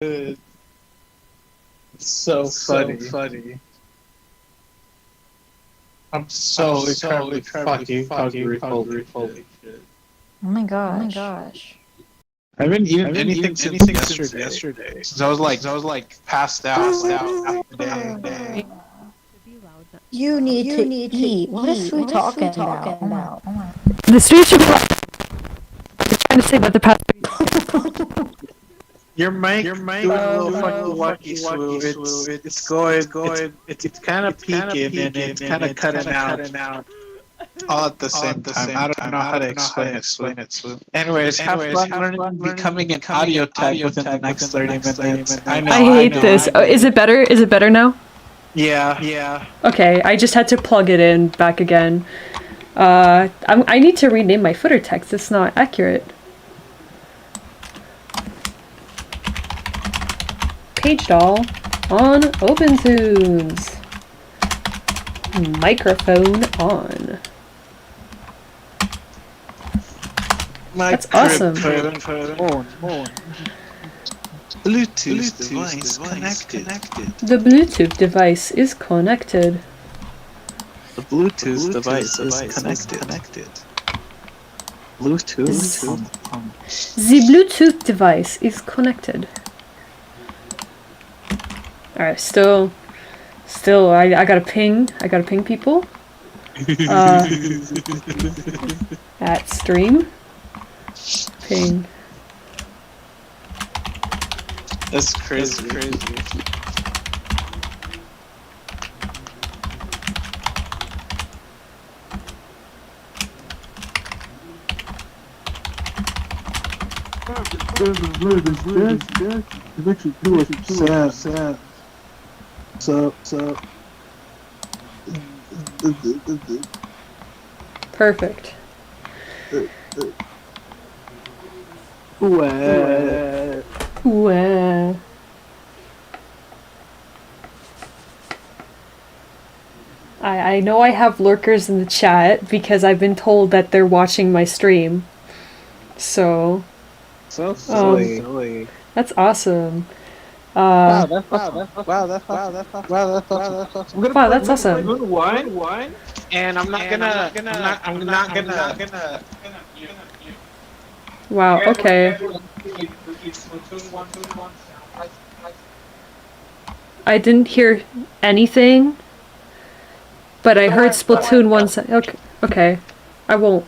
It's so funny. I'm so incredibly fucking hungry. Holy shit. Oh my Oh my gosh. gosh. I haven't eaten anything since yesterday. Since I was like passed out half the day. You need to eat. What is Sue talking about? Oh my. The streets should be loud. You're trying to say that the past. Your mic doing a little fucking wacky swoo. It's going. It's kind of peaking and it's kind of cutting out all at the same time. I don't know how to explain it, Swoo. Anyways, have fun learning becoming an audio tech within the next 30 minutes. I know. I hate this. Oh, is it better? Is it better now? Yeah. Okay, I just had to plug it in back again. I need to rename my footer text. It's not accurate. Pagedoll on OpenToonz. Microphone on. That's awesome. Bluetooth device connected. The Bluetooth device is connected. The Bluetooth device is connected. Bluetooth. The Bluetooth device is connected. Alright, still, I gotta ping people. At stream. Ping. That's crazy. Perfect. Wow. I know I have lurkers in the chat because I've been told that they're watching my stream. So silly. That's awesome. Wow, that's awesome. One. And I'm not gonna. Wow, okay. I didn't hear anything, but I heard Splatoon 1. Okay. I won't.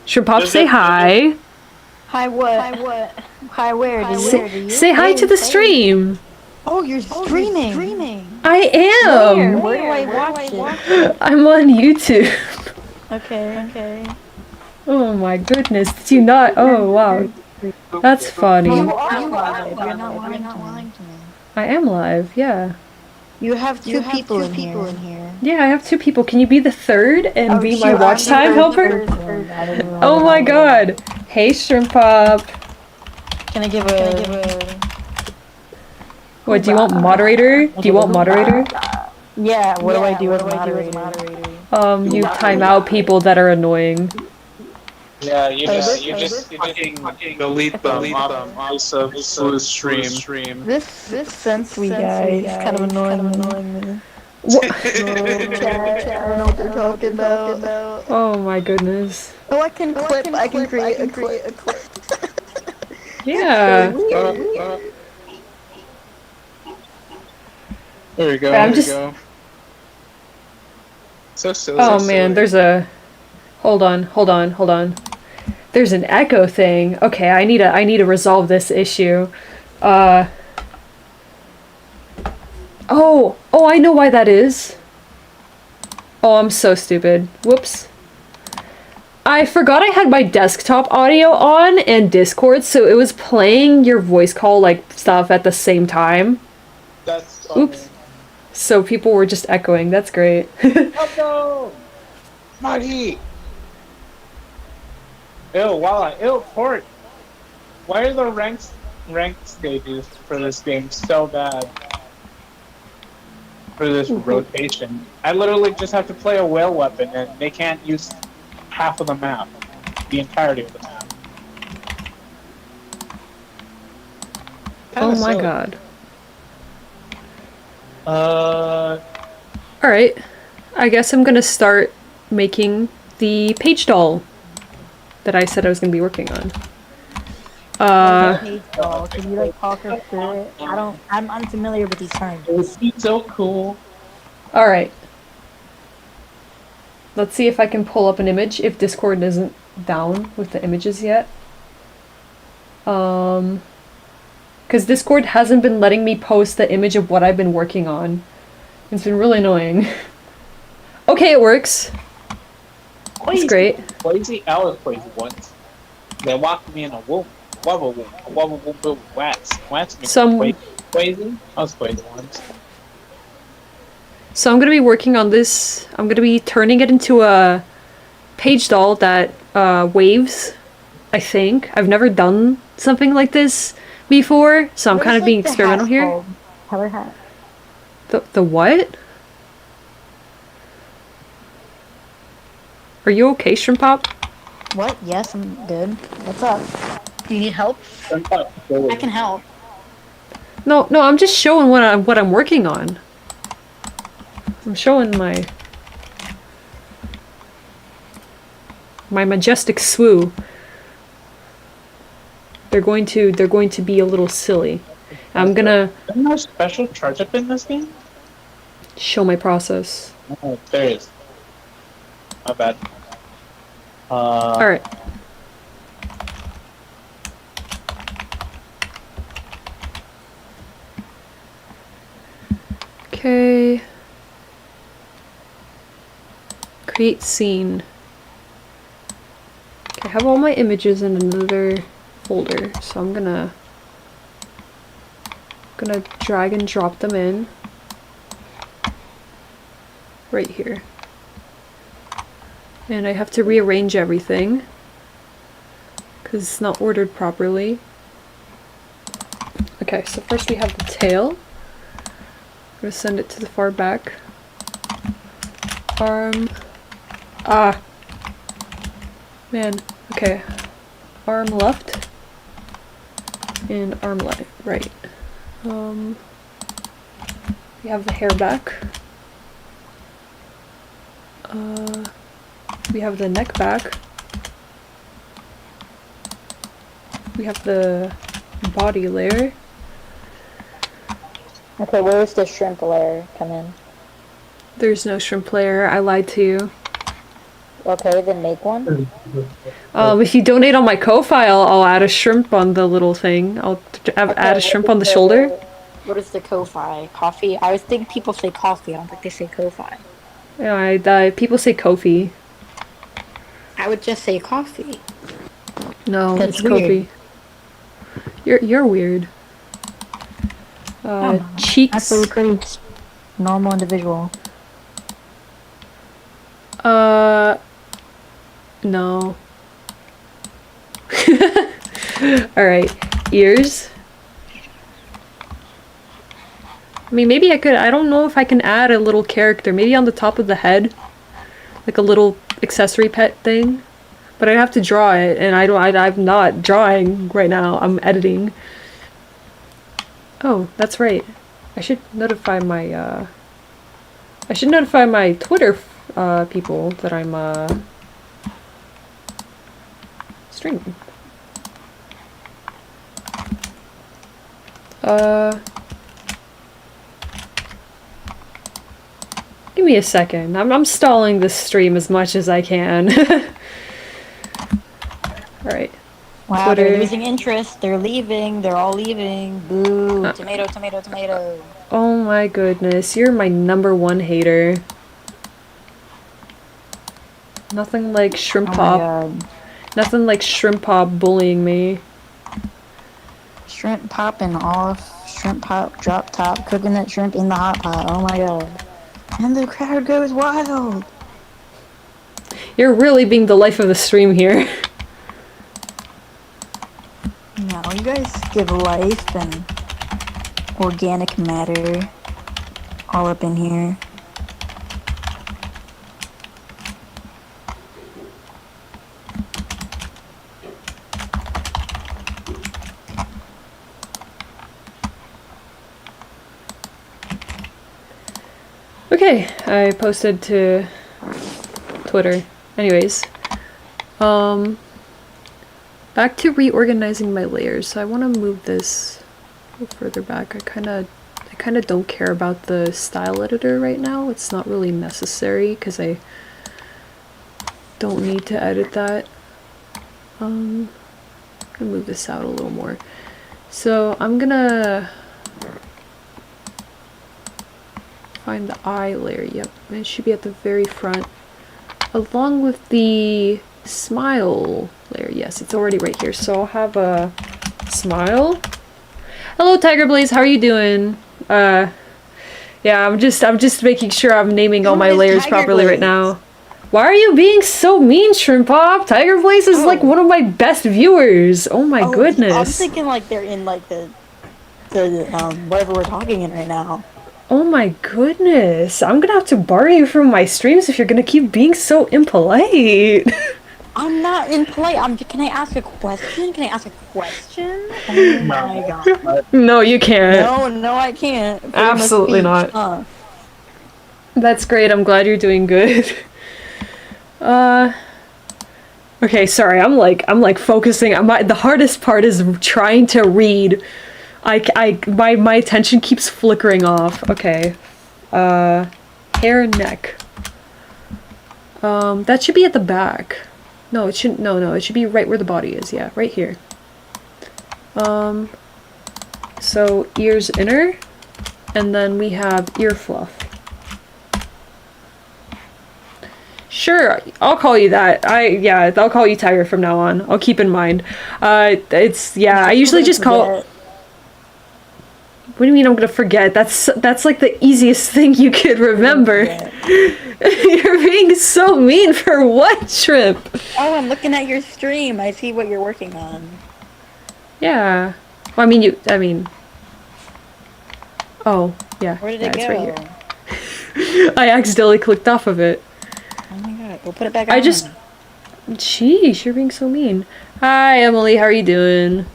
Shrimp Pop, say hi. Hi, what? Hi, where? Say hi to the stream. Oh, you're streaming. I am. Where do I watch it? I'm on YouTube. Okay. Oh my goodness. Did you not? Oh, wow. That's funny. You are live. You're not lying to me. I am live, yeah. You have two people in here. Yeah, I have two people. Can you be the third and be my watch time helper? Oh my god. Hey, Shrimp Pop. Can I give a... What, do you want moderator? Yeah, what do I do as moderator? You time out people that are annoying. Yeah, you just fucking delete them off of the stream. This sensory guy is kind of annoying me. What? I don't know what they're talking about. Oh my goodness. Oh, I can create a clip. Yeah. There you go. I'm just... So silly. Oh man, there's a... Hold on. There's an echo thing. Okay, I need to resolve this issue. Oh, I know why that is. Oh, I'm so stupid. Whoops. I forgot I had my desktop audio on and Discord, so it was playing your voice call like stuff at the same time. That's funny. Oops. So people were just echoing. That's great. Oh no! Maggie! Ew, Port! Why are the ranked stages for this game so bad? For this rotation. I literally just have to play a whale weapon and they can't use half of the map. The entirety of the map. Oh my god. Uh, Alright. I guess I'm gonna start making the page doll that I said I was gonna be working on. Pagedoll. Can you like talk us through it? I'm unfamiliar with these terms. it would be so cool. Alright. Let's see if I can pull up an image if Discord isn't down with the images yet. Because Discord hasn't been letting me post the image of what I've been working on. It's been really annoying. Okay, it works. It's great. Crazy hours crazy once. They walked me in a whoop. Wobble whoop. Wobble whoop whoop wax. Wax me crazy. I was crazy once. So I'm gonna be working on this. I'm gonna be turning it into a page doll that waves, I think. I've never done something like this before, so I'm kind of being experimental here. Color hat. The what? Are you okay, Shrimp Pop? What? Yes, I'm good. What's up? Do you need help? I can help. No, I'm just showing what I'm working on. I'm showing my majestic swoo. They're going to be a little silly. I'm gonna. Isn't there a special charge up in this game? Show my process. Oh, there is. My bad. Alright. Okay. Create scene. Okay, I have all my images in another folder, so I'm gonna drag and drop them in right here. And I have to rearrange everything because it's not ordered properly. Okay, so first we have the tail. I'm gonna send it to the far back. Arm. Ah! Man, okay. Arm left. And arm right. We have the hair back. We have the neck back. We have the body layer. Okay, where's the shrimp layer come in? There's no shrimp layer. I lied to you. Okay, then make one. If you donate on my Ko-Fi, I'll add a shrimp on the little thing. I'll add a shrimp on the shoulder. What is the Ko-Fi? Coffee? I always think people say coffee. I don't think they say Ko-Fi. Yeah, people say Kofi. I would just say coffee. No, That's it's Kofi. You're weird. Cheeks. Actually, pretty normal individual. No. Alright, ears. I mean, maybe I could, I don't know if I can add a little character, maybe on the top of the head. Like a little accessory pet thing. But I'd have to draw it, and I'm not drawing right now, I'm editing. Oh, that's right. I should notify my, Twitter, people that I'm, streaming. Give me a second. I'm stalling this stream as much as I can. Alright. Wow, Twitter. they're losing interest. They're leaving. They're all leaving. Boo. Tomato, tomato, tomato. Oh my goodness, you're my #1 hater. Nothing like Shrimp Pop. Nothing like Shrimp Pop bullying me. Shrimp popping off. Shrimp pop, drop top, cooking that shrimp in the hot pot. Oh my god. And the crowd goes wild. You're really being the life of the stream here. No, you guys give life and organic matter all up in here. Okay, I posted to Twitter. Anyways, back to reorganizing my layers. So I want to move this a little further back. I kind of don't care about the style editor right now. It's not really necessary because I don't need to edit that. I'm gonna move this out a little more. So I'm gonna find the eye layer. Yep, it should be at the very front, along with the smile layer. Yes, it's already right here. So I'll have a smile. Hello, Tiger Blaze. How are you doing? Yeah, I'm just making sure I'm naming all my layers properly right now. Why are you being so mean, Shrimp Pop? Tiger Blaze is like one of my best viewers. Oh my goodness. I'm thinking like they're in like the whatever we're talking in right now. Oh my goodness. I'm gonna have to bar you from my streams if you're gonna keep being so impolite. I'm not impolite. Can I ask a question? Can I ask a question? Oh my god. No, you can't. No, I can't. Absolutely not. That's great. I'm glad you're doing good. Okay, sorry. I'm like focusing. The hardest part is trying to read. My attention keeps flickering off. Okay. Hair and neck. That should be at the back. No, it shouldn't. No, it should be right where the body is. Yeah, right here. So ears inner, and then we have ear fluff. Sure, I'll call you that. I'll call you Tiger from now on. I'll keep in mind. I usually just call. What do you mean I'm gonna forget? That's like the easiest thing you could remember. You're being so mean for what, Shrimp? Oh, I'm looking at your stream. I see what you're working on. Yeah. Well, I mean. Oh, yeah. Where did it go? It's right here. I accidentally clicked off of it. Oh my god. We'll put it back on. Sheesh, you're being so mean. Hi, Emily. How are you doing?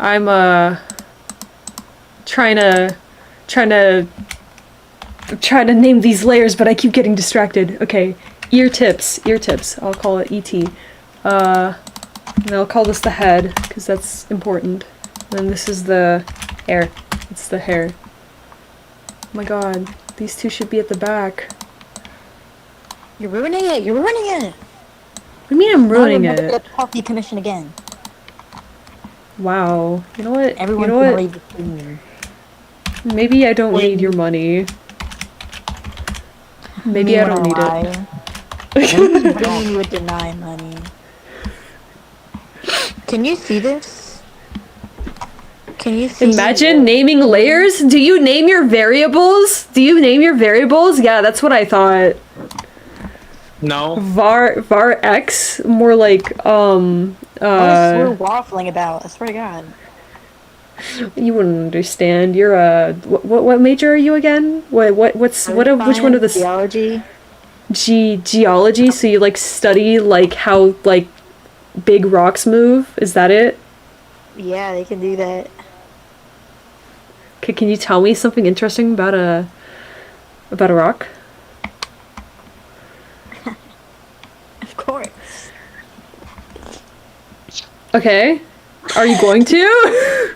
I'm, trying to name these layers, but I keep getting distracted. Okay, ear tips. I'll call it ET. And I'll call this the head, because that's important. And then this is the hair. It's the hair. Oh my god, these two should be at the back. You're ruining it! What do you mean I'm ruining it? Get coffee commission again. Wow. You know what? Everyone's gonna leave the stream. Maybe I don't need your money. Maybe I don't need it. You would deny money. Can you see this? Can you see? Imagine naming layers? Do you name your variables? Yeah, that's what I thought. No. var x, more like what is we're waffling about? I swear to God. You wouldn't understand. You're a what major are you again? Which one of the geology? Geology. So you like study like how like big rocks move? Is that it? Yeah, they can do that. Can you tell me something interesting about a rock? Of course. Okay. Are you going to?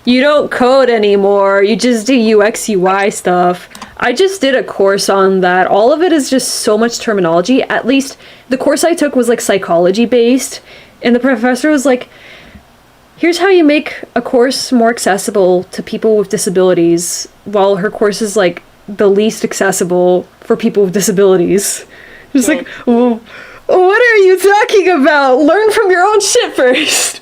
You don't code anymore. You just do UX UI stuff. I just did a course on that. All of it is just so much terminology. At least the course I took was like psychology based, and the professor was like, here's how you make a course more accessible to people with disabilities, while her course is like the least accessible for people with disabilities. Just like, well, what are you talking about? Learn from your own shit first.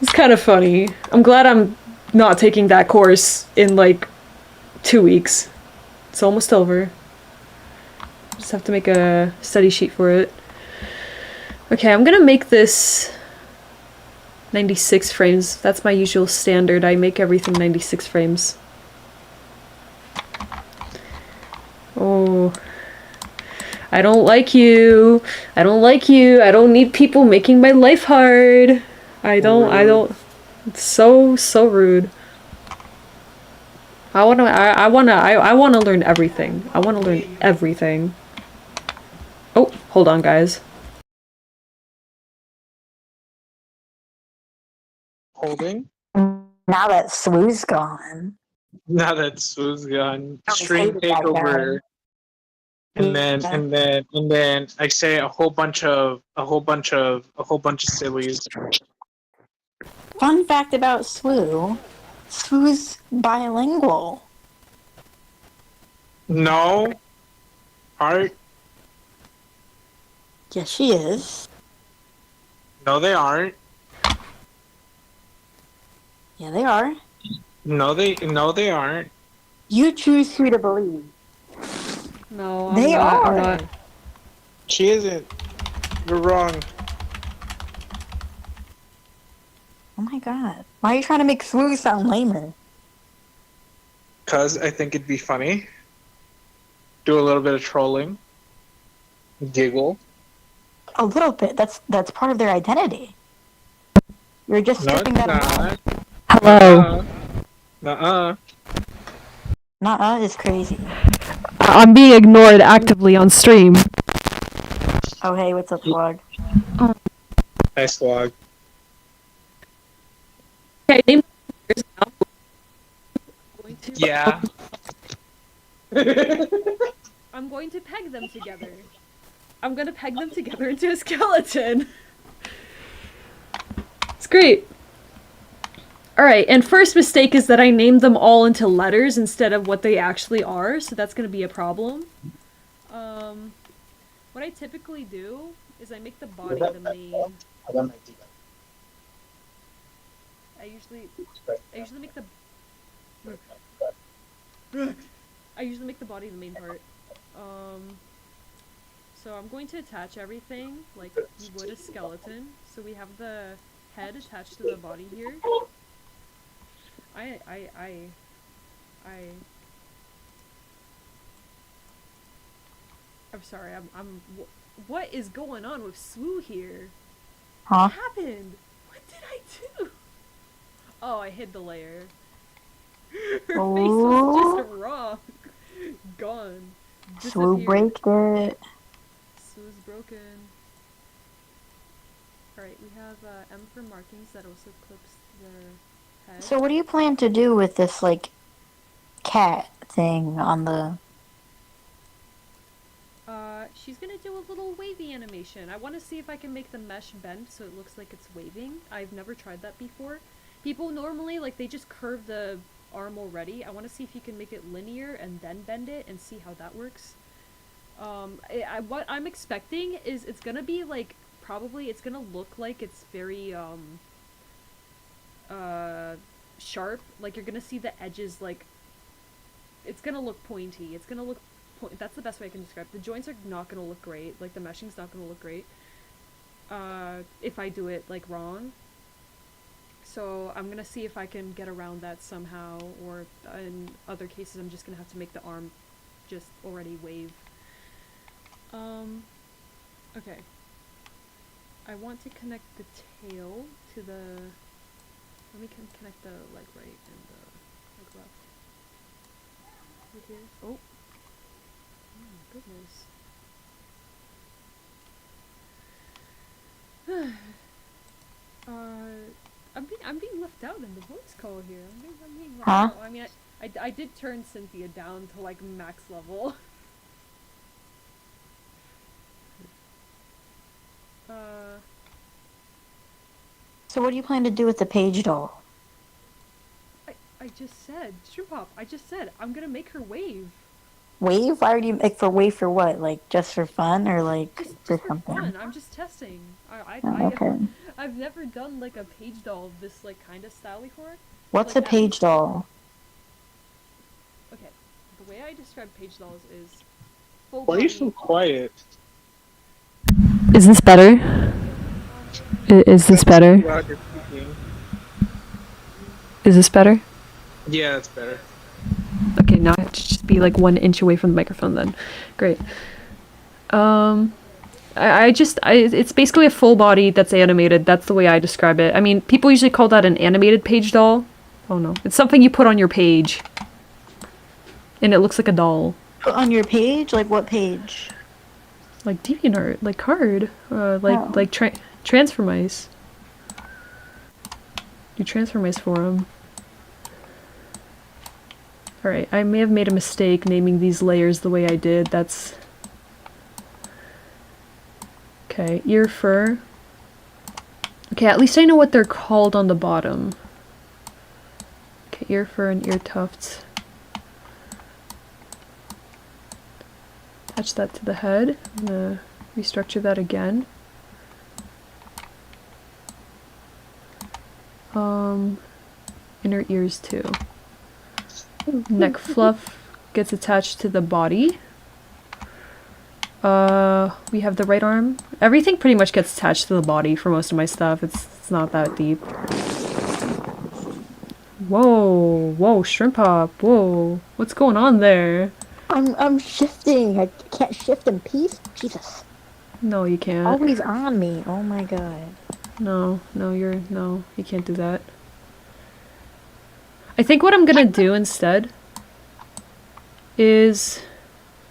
It's kind of funny. I'm glad I'm not taking that course in like 2 weeks. It's almost over. Just have to make a study sheet for it. Okay, I'm gonna make this 96 frames. That's my usual standard. I make everything 96 frames. Oh. I don't like you. I don't need people making my life hard. I don't. It's so rude. I wanna learn everything. I wanna learn everything. Oh, hold on, guys. Holding. Now that Swoo's gone. Now that Sue's gone, I always stream hated that takeover, and then I say a whole bunch of sillies. Fun fact about Swoo. Swoo's bilingual. No, Art. Yes, she is. No, they aren't. Yeah, they are. No, they aren't. You choose who to believe. No, They are. I'm not. She isn't. You're wrong. Oh my god. Why are you trying to make Swoo sound lamer? Cause I think it'd be funny. Do a little bit of trolling. Giggle. A little bit. That's part of their identity. You're just No, stripping it's that away. not. Hello. Nuh-uh. Nuh-uh is crazy. I'm being ignored actively on stream. Oh hey, what's up, Swag? Nice vlog. Okay, name Yeah. I'm going to peg them together. I'm gonna peg them together into a skeleton. It's great. Alright, and first mistake is that I named them all into letters instead of what they actually are, so that's gonna be a problem. What I typically do is I make the body the main. I usually make the I usually make the body the main part. So I'm going to attach everything like you would a skeleton. So we have the head attached to the body here. I'm sorry, what is going on with Swoo here? Huh? What happened? What did I do? Oh, I hid the layer. Her face was just wrong. Gone. Swoo Disappeared. breaked it. Swoo's broken. Alright, we have M for markings that also clips the head. So what do you plan to do with this, like, cat thing on the... She's gonna do a little wavy animation. I want to see if I can make the mesh bend so it looks like it's waving. I've never tried that before. People normally, like, they just curve the arm already. I want to see if you can make it linear and then bend it and see how that works. What I'm expecting is it's gonna be, like, probably it's gonna look like it's very, sharp. Like, you're gonna see the edges, like, it's gonna look pointy. It's gonna look that's the best way I can describe it. The joints are not gonna look great. Like, the meshing's not gonna look great. If I do it, like, wrong. So I'm gonna see if I can get around that somehow, or in other cases I'm just gonna have to make the arm just already wave. Okay. I want to connect the tail to the... Let me connect the leg right and the leg left. Right here. Oh! Oh my goodness. I'm being left out in the voice call here. I'm being left out. I mean, I did turn Cynthia down to, like, max level. So what do you plan to do with the page doll? I just said, Shroopop, I just said, I'm gonna make her wave. Wave? Why would you make for wave for what? Like, just for fun, or like, Just for for something? fun. I'm just testing. Okay. I've never done, like, a page doll of this, like, kind of style before. What's Like, a page doll? Okay, the way I describe page dolls is full Why are you body. so quiet? Is this better? Is this better? Loud you're speaking. Is this better? Yeah, that's better. Okay, now I have to just be like 1 inch away from the microphone then. Great. It's basically a full body that's animated. That's the way I describe it. I mean, people usually call that an animated page doll. Oh no, it's something you put on your page, and it looks like a doll. Put on your page? Like what page? Like DeviantArt, like card, like transfer mice. Do transfer mice for them. All right, I may have made a mistake naming these layers the way I did. That's okay. Ear fur. Okay, at least I know what they're called on the bottom. Okay, ear fur and ear tufts. Attach that to the head. I'm gonna restructure that again. Inner ears too. Neck fluff gets attached to the body. We have the right arm. Everything pretty much gets attached to the body for most of my stuff. It's not that deep. Whoa, shrimp hop. Whoa, what's going on there? I'm shifting. I can't shift in peace. Jesus. No, you can't. Always on me. Oh my god. No, you can't do that. I think what I'm gonna do instead is,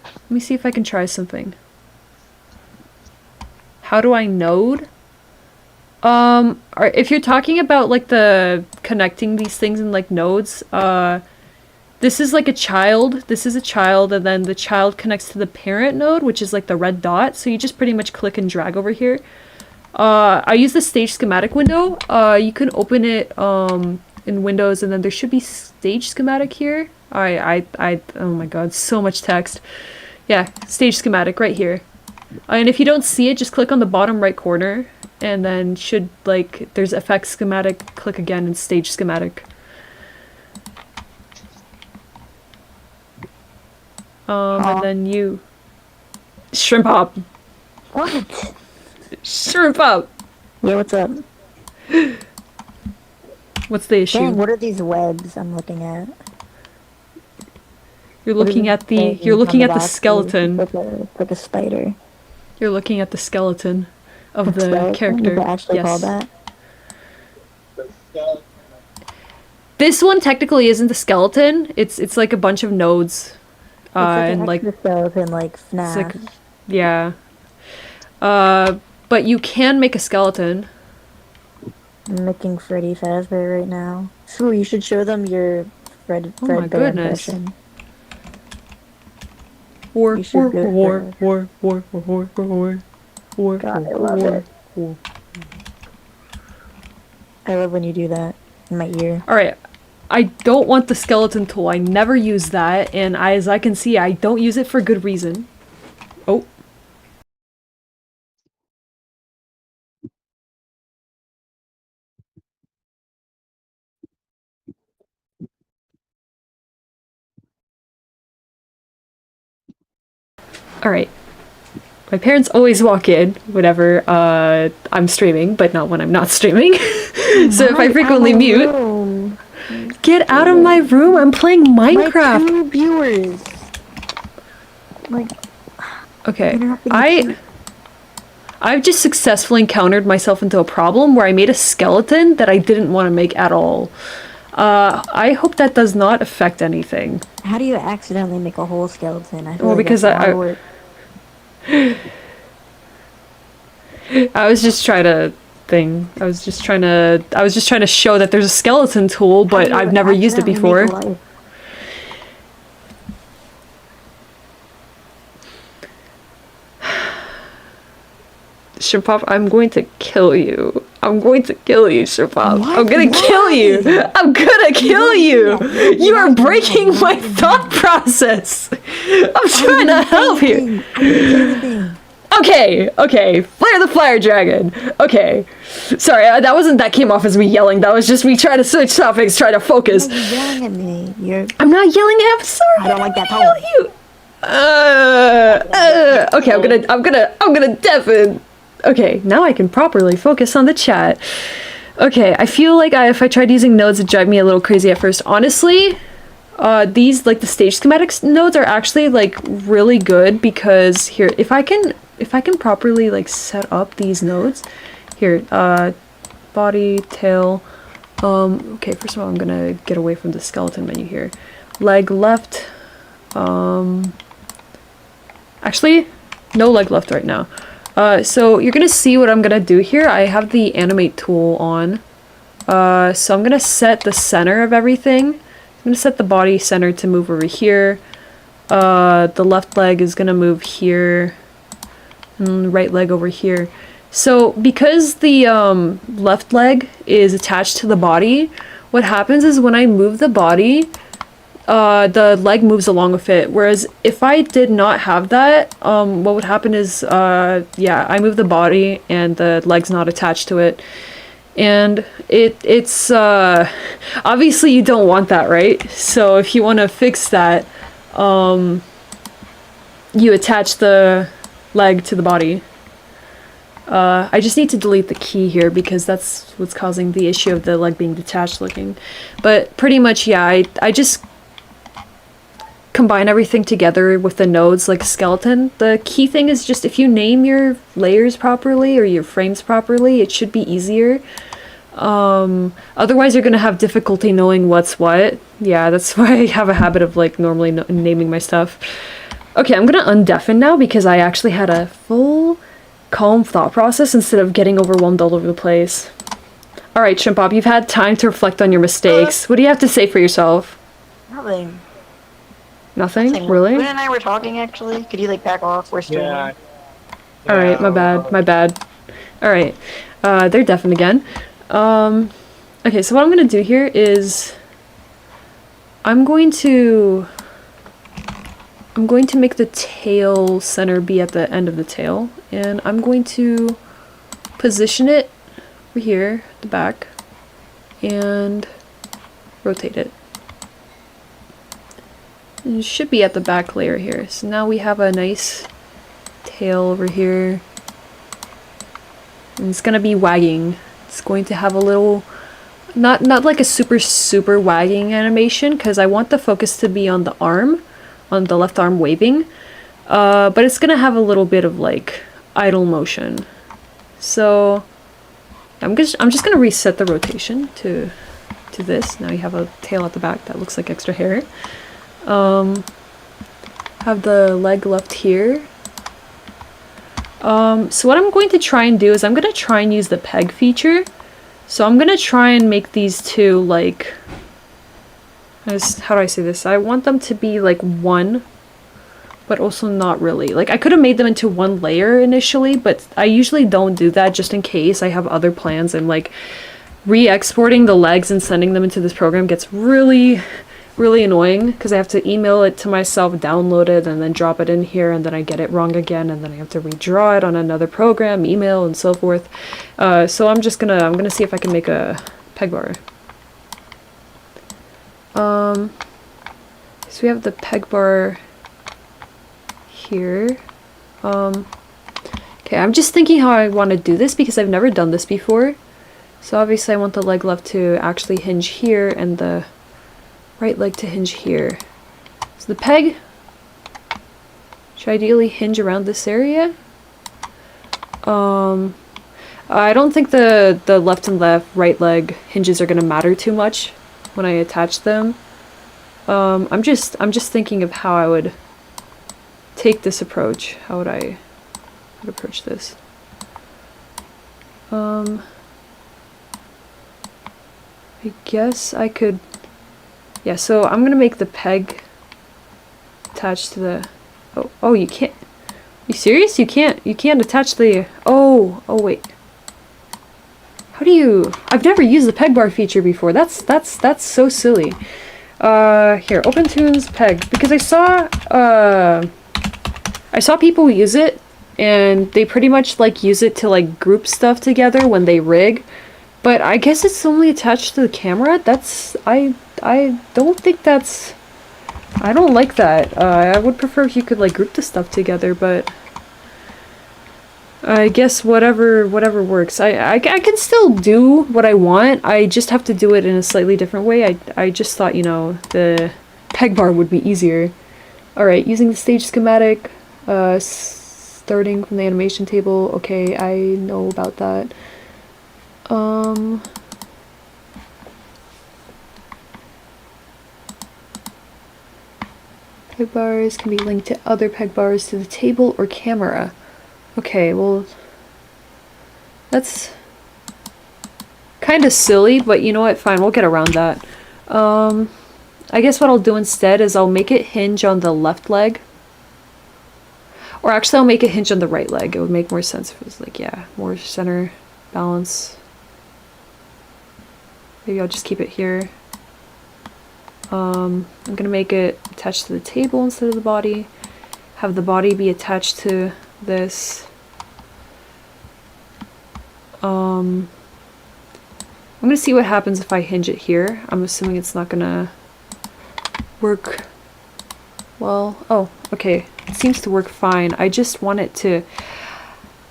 let me see if I can try something. How do I node? If you're talking about like the connecting these things in like nodes, this is like a child. This is a child, and then the child connects to the parent node, which is like the red dot. So you just pretty much click and drag over here. I use the stage schematic window. You can open it in Windows, and then there should be stage schematic here. Oh my god, so much text. Yeah, stage schematic right here. And if you don't see it, just click on the bottom right corner, and then should, like, there's effects schematic, click again, and stage schematic. And then you... Shrimp hop! What? Shrimp hop! Yeah, what's up? What's the issue? Dang, what are these webs I'm looking at? You're looking at the skeleton. Like a spider. You're looking at the skeleton of the character. Is it actually called that? This one technically isn't the skeleton. It's like a bunch of nodes. It's like and like the skeleton, like FNAF. like, yeah. But you can make a skeleton. I'm making Freddy Fazbear right now. So you should show them your Fredbear impression. War. God, I love it. I love when you do that in my ear. Alright, I don't want the skeleton tool. I never use that, and as I can see, I don't use it for good reason. Oh. Alright. My parents always walk in whenever I'm streaming, but not when I'm not streaming. So if I frequently mute... Get out of my room! I'm playing Minecraft! My 2 viewers! Like... Okay, I've just successfully encountered myself into a problem where I made a skeleton that I didn't want to make at all. I hope that does not affect anything. How do you accidentally make a whole skeleton? I feel Well, like because that's a lot of work. I was just trying to show that there's a skeleton tool, but I've never used it before. Shrimpop, I'm going to kill you. I'm going to kill you, Shrimpop. I'm gonna kill you. I'm gonna kill you. You are breaking my thought process. I'm trying to help you. Okay, Flare the Fire Dragon. Okay, sorry, that came off as me yelling. That was just me trying to switch topics, try to focus. You're yelling at me. I'm not yelling at you. I'm sorry. I don't like that yell at you. Okay, I'm gonna deafen. Okay, now I can properly focus on the chat. Okay, I feel like if I tried using nodes, it'd drive me a little crazy at first. Honestly, these, like, the stage schematics nodes are actually, like, really good because, here, if I can if I can properly like set up these nodes. Here, body, tail. Okay, first of all, I'm gonna get away from the skeleton menu here. Leg left. Actually, no leg left right now. So you're gonna see what I'm gonna do here. I have the animate tool on. So I'm gonna set the center of everything. I'm gonna set the body center to move over here. The left leg is gonna move here. And the right leg over here. So because the left leg is attached to the body, what happens is when I move the body, the leg moves along with it. Whereas if I did not have that, what would happen is, yeah, I move the body and the leg's not attached to it. And it's obviously you don't want that, right? So if you want to fix that, you attach the leg to the body. I just need to delete the key here because that's what's causing the issue of the leg being detached looking. But pretty much, yeah, I just combine everything together with the nodes like a skeleton. The key thing is just if you name your layers properly or your frames properly, it should be easier. Otherwise you're gonna have difficulty knowing what's what. Yeah, that's why I have a habit of like normally naming my stuff. Okay, I'm gonna undeafen now because I actually had a full calm thought process instead of getting overwhelmed all over the place. Alright, Shrimp Bob, you've had time to reflect on your mistakes. What do you have to say for yourself? Nothing. Nothing? Really? Gwen and I were talking actually. Could you like back off? We're streaming. Yeah. Alright, my bad, my bad. Alright, they're deafened again. Okay, so what I'm gonna do here is I'm going to make the tail center be at the end of the tail, and I'm going to position it over here at the back and rotate it. And it should be at the back layer here. So now we have a nice tail over here. And it's gonna be wagging. It's going to have a little, not like a super wagging animation, because I want the focus to be on the arm, on the left arm waving. But it's gonna have a little bit of like idle motion. So I'm just gonna reset the rotation to this. Now you have a tail at the back that looks like extra hair. Have the leg left here. So what I'm going to try and do is I'm going to try and use the peg feature. So I'm going to try and make these two like, how do I say this? I want them to be like one, but also not really. Like I could have made them into one layer initially, but I usually don't do that just in case I have other plans, and like re-exporting the legs and sending them into this program gets really annoying because I have to email it to myself, download it, and then drop it in here, and then I get it wrong again, and then I have to redraw it on another program, email, and so forth. So I'm gonna see if I can make a peg bar. So we have the peg bar here. Okay, I'm just thinking how I want to do this because I've never done this before. So obviously I want the leg left to actually hinge here and the right leg to hinge here. So the peg should ideally hinge around this area. I don't think the left and right leg hinges are gonna matter too much when I attach them. I'm just thinking of how I would take this approach. How would I approach this? I guess I could. Yeah, so I'm gonna make the peg attached to the. Oh, you can't. You serious? You can't attach the. Oh, wait. How do you? I've never used the peg bar feature before. That's so silly. Here, OpenToonz peg, because I saw people use it, and they pretty much like use it to like group stuff together when they rig. But I guess it's only attached to the camera. I don't think that's. I don't like that. I would prefer if you could like group the stuff together, but I guess whatever works. I can still do what I want. I just have to do it in a slightly different way. I just thought, you know, the peg bar would be easier. All right, using the stage schematic. starting from the animation table. Okay, I know about that. Peg bars can be linked to other peg bars to the table or camera. Okay, well, that's kind of silly, but you know what? Fine, we'll get around that. I guess what I'll do instead is I'll make it hinge on the left leg. Or actually, I'll make it hinge on the right leg. It would make more sense if it was like, yeah, more center balance. Maybe I'll just keep it here. I'm gonna make it attached to the table instead of the body. Have the body be attached to this. I'm gonna see what happens if I hinge it here. I'm assuming it's not gonna work well. Oh, okay. It seems to work fine. I just want it to...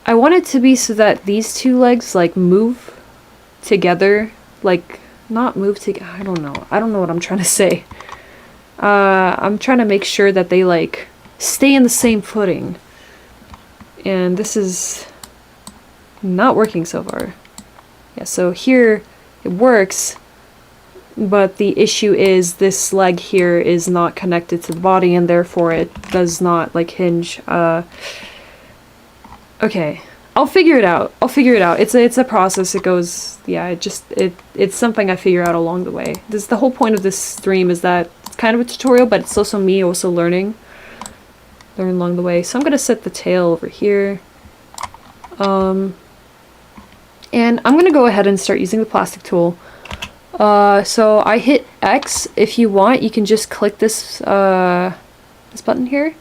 I want it to be so that these two legs, like, move together. Like, not move together. I don't know. I don't know what I'm trying to say. I'm trying to make sure that they, like, stay in the same footing. And this is not working so far. Yeah, so here it works, but the issue is this leg here is not connected to the body, and therefore it does not, like, hinge. Okay, I'll figure it out. It's a process. It goes, yeah, it's something I figure out along the way. This the whole point of this stream is that it's kind of a tutorial, but it's also me also learn along the way. So I'm gonna set the tail over here. And I'm gonna go ahead and start using the plastic tool. So I hit X. If you want, you can just click this this button here.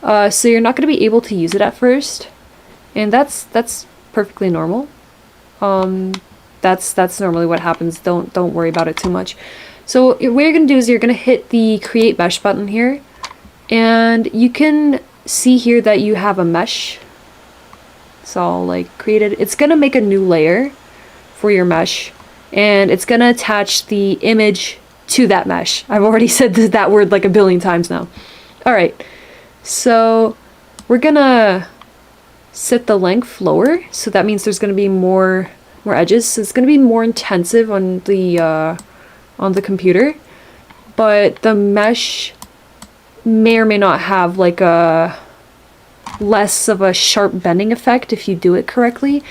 So you're not gonna be able to use it at first, and that's perfectly normal. That's normally what happens. Don't worry about it too much. So what you're gonna do is you're gonna hit the Create Mesh button here, and you can see here that you have a mesh. So I'll like create it. It's gonna make a new layer for your mesh, and it's gonna attach the image to that mesh. I've already said that word like a billion times now. Alright, so we're gonna set the length lower, so that means there's gonna be more edges. So it's gonna be more intensive on the computer, but the mesh may or may not have like a less of a sharp bending effect if you do it correctly.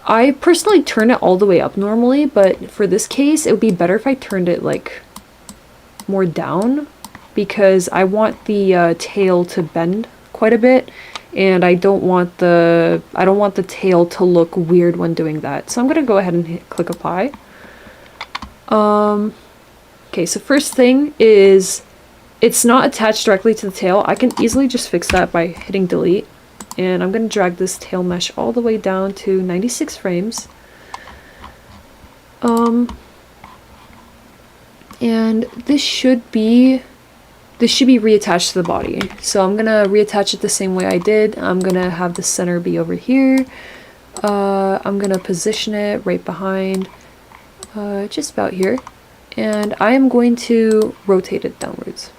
I personally turn it all the way up normally, but for this case it would be better if I turned it like more down, because I want the tail to bend quite a bit, and I don't want the tail to look weird when doing that. So I'm gonna go ahead and click apply. Okay, so first thing is it's not attached directly to the tail. I can easily just fix that by hitting delete. And I'm going to drag this tail mesh all the way down to 96 frames. And this should be reattached to the body. So I'm going to reattach it the same way I did. I'm going to have the center be over here. I'm going to position it right behind, just about here. And I am going to rotate it downwards.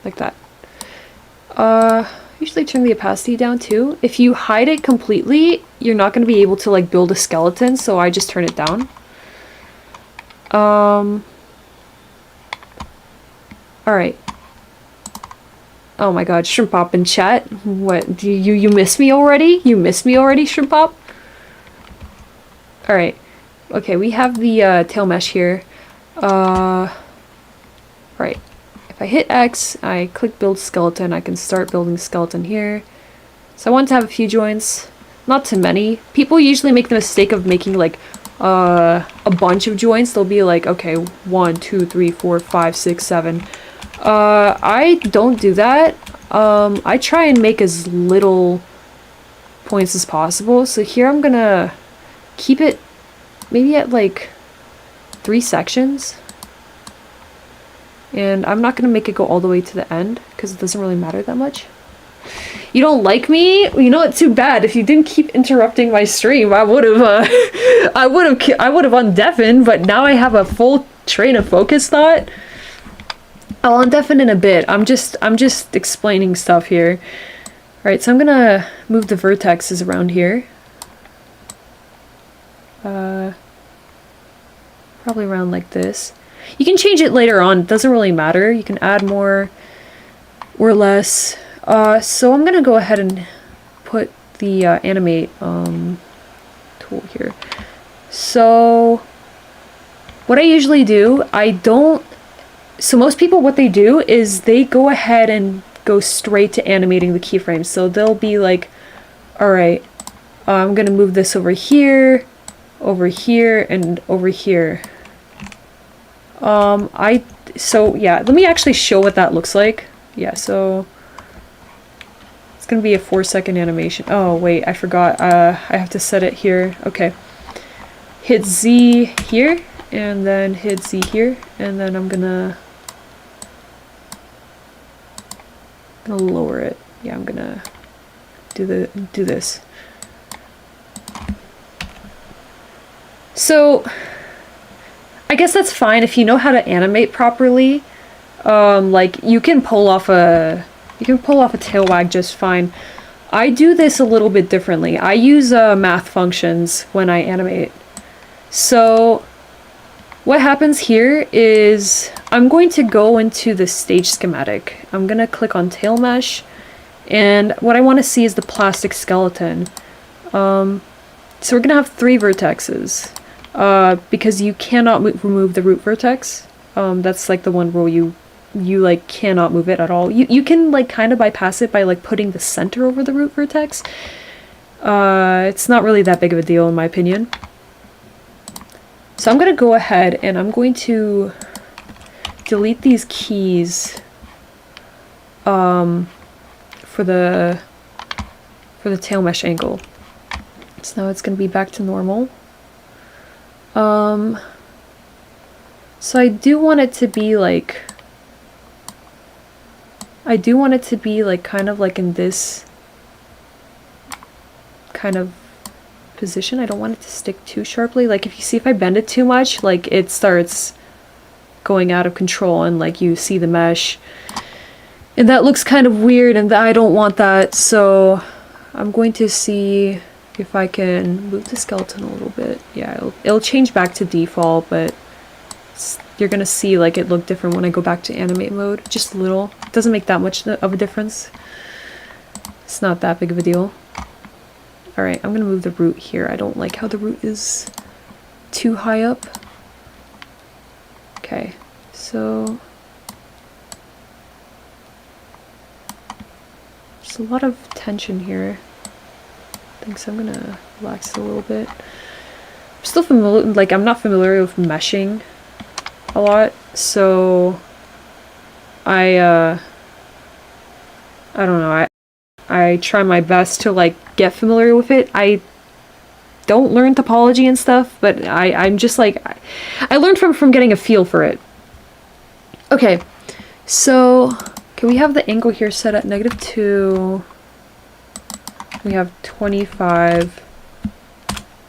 Like that. Usually turn the opacity down too. If you hide it completely, you're not going to be able to like build a skeleton, so I just turn it down. Alright. Oh my god, Shrimp Pop in chat. What, do you miss me already? You miss me already, Shrimp Pop? Alright. Okay, we have the tail mesh here. Right. If I hit X, I click build skeleton, I can start building skeleton here. So I want to have a few joints, not too many. People usually make the mistake of making like a bunch of joints. They'll be like, okay, 1, 2, 3, 4, 5, 6, 7. I don't do that. I try and make as little points as possible. So here I'm gonna keep it maybe at like 3 sections. And I'm not going to make it go all the way to the end, because it doesn't really matter that much. You don't like me? You know what? Too bad. If you didn't keep interrupting my stream, I would have undeafened, but now I have a full train of focus thought. I'll undeafen in a bit. I'm just explaining stuff here. Alright, so I'm gonna move the vertexes around here. Probably around like this. You can change it later on, it doesn't really matter. You can add more or less. So I'm gonna go ahead and put the animate tool here. So what I usually do, so most people, what they do is they go ahead and go straight to animating the keyframes. So they'll be like, alright, I'm gonna move this over here, and over here. So yeah, let me actually show what that looks like. Yeah, so it's gonna be a 4-second animation. Oh wait, I forgot, I have to set it here. Okay. Hit Z here, and then hit Z here, and then I'm gonna lower it. Yeah, I'm gonna do this. So I guess that's fine if you know how to animate properly. Like you can pull off a tail wag just fine. I do this a little bit differently. I use math functions when I animate. So what happens here is I'm going to go into the stage schematic. I'm gonna click on tail mesh, and what I want to see is the plastic skeleton. So we're gonna have 3 vertexes. Because you cannot remove the root vertex. That's like the one rule you like cannot move it at all. You can like kind of bypass it by like putting the center over the root vertex. It's not really that big of a deal in my opinion. So I'm gonna go ahead and I'm going to delete these keys for the tail mesh angle. So now it's gonna be back to normal. So I do want it to be like kind of like in this kind of position. I don't want it to stick too sharply. Like if you see if I bend it too much, like it starts going out of control and like you see the mesh. And that looks kind of weird and I don't want that. So I'm going to see if I can move the skeleton a little bit. Yeah, it'll change back to default, but you're gonna see like it look different when I go back to animate mode. Just a little. It doesn't make that much of a difference. It's not that big of a deal. Alright, I'm gonna move the root here. I don't like how the root is too high up. Okay, so there's a lot of tension here. So I'm gonna relax it a little bit. I'm still familiar, like I'm not familiar with meshing a lot, so I don't know, I try my best to like get familiar with it. I don't learn topology and stuff, but I'm just like, I learned from getting a feel for it. Okay, so can we have the angle here set at -2? We have 25,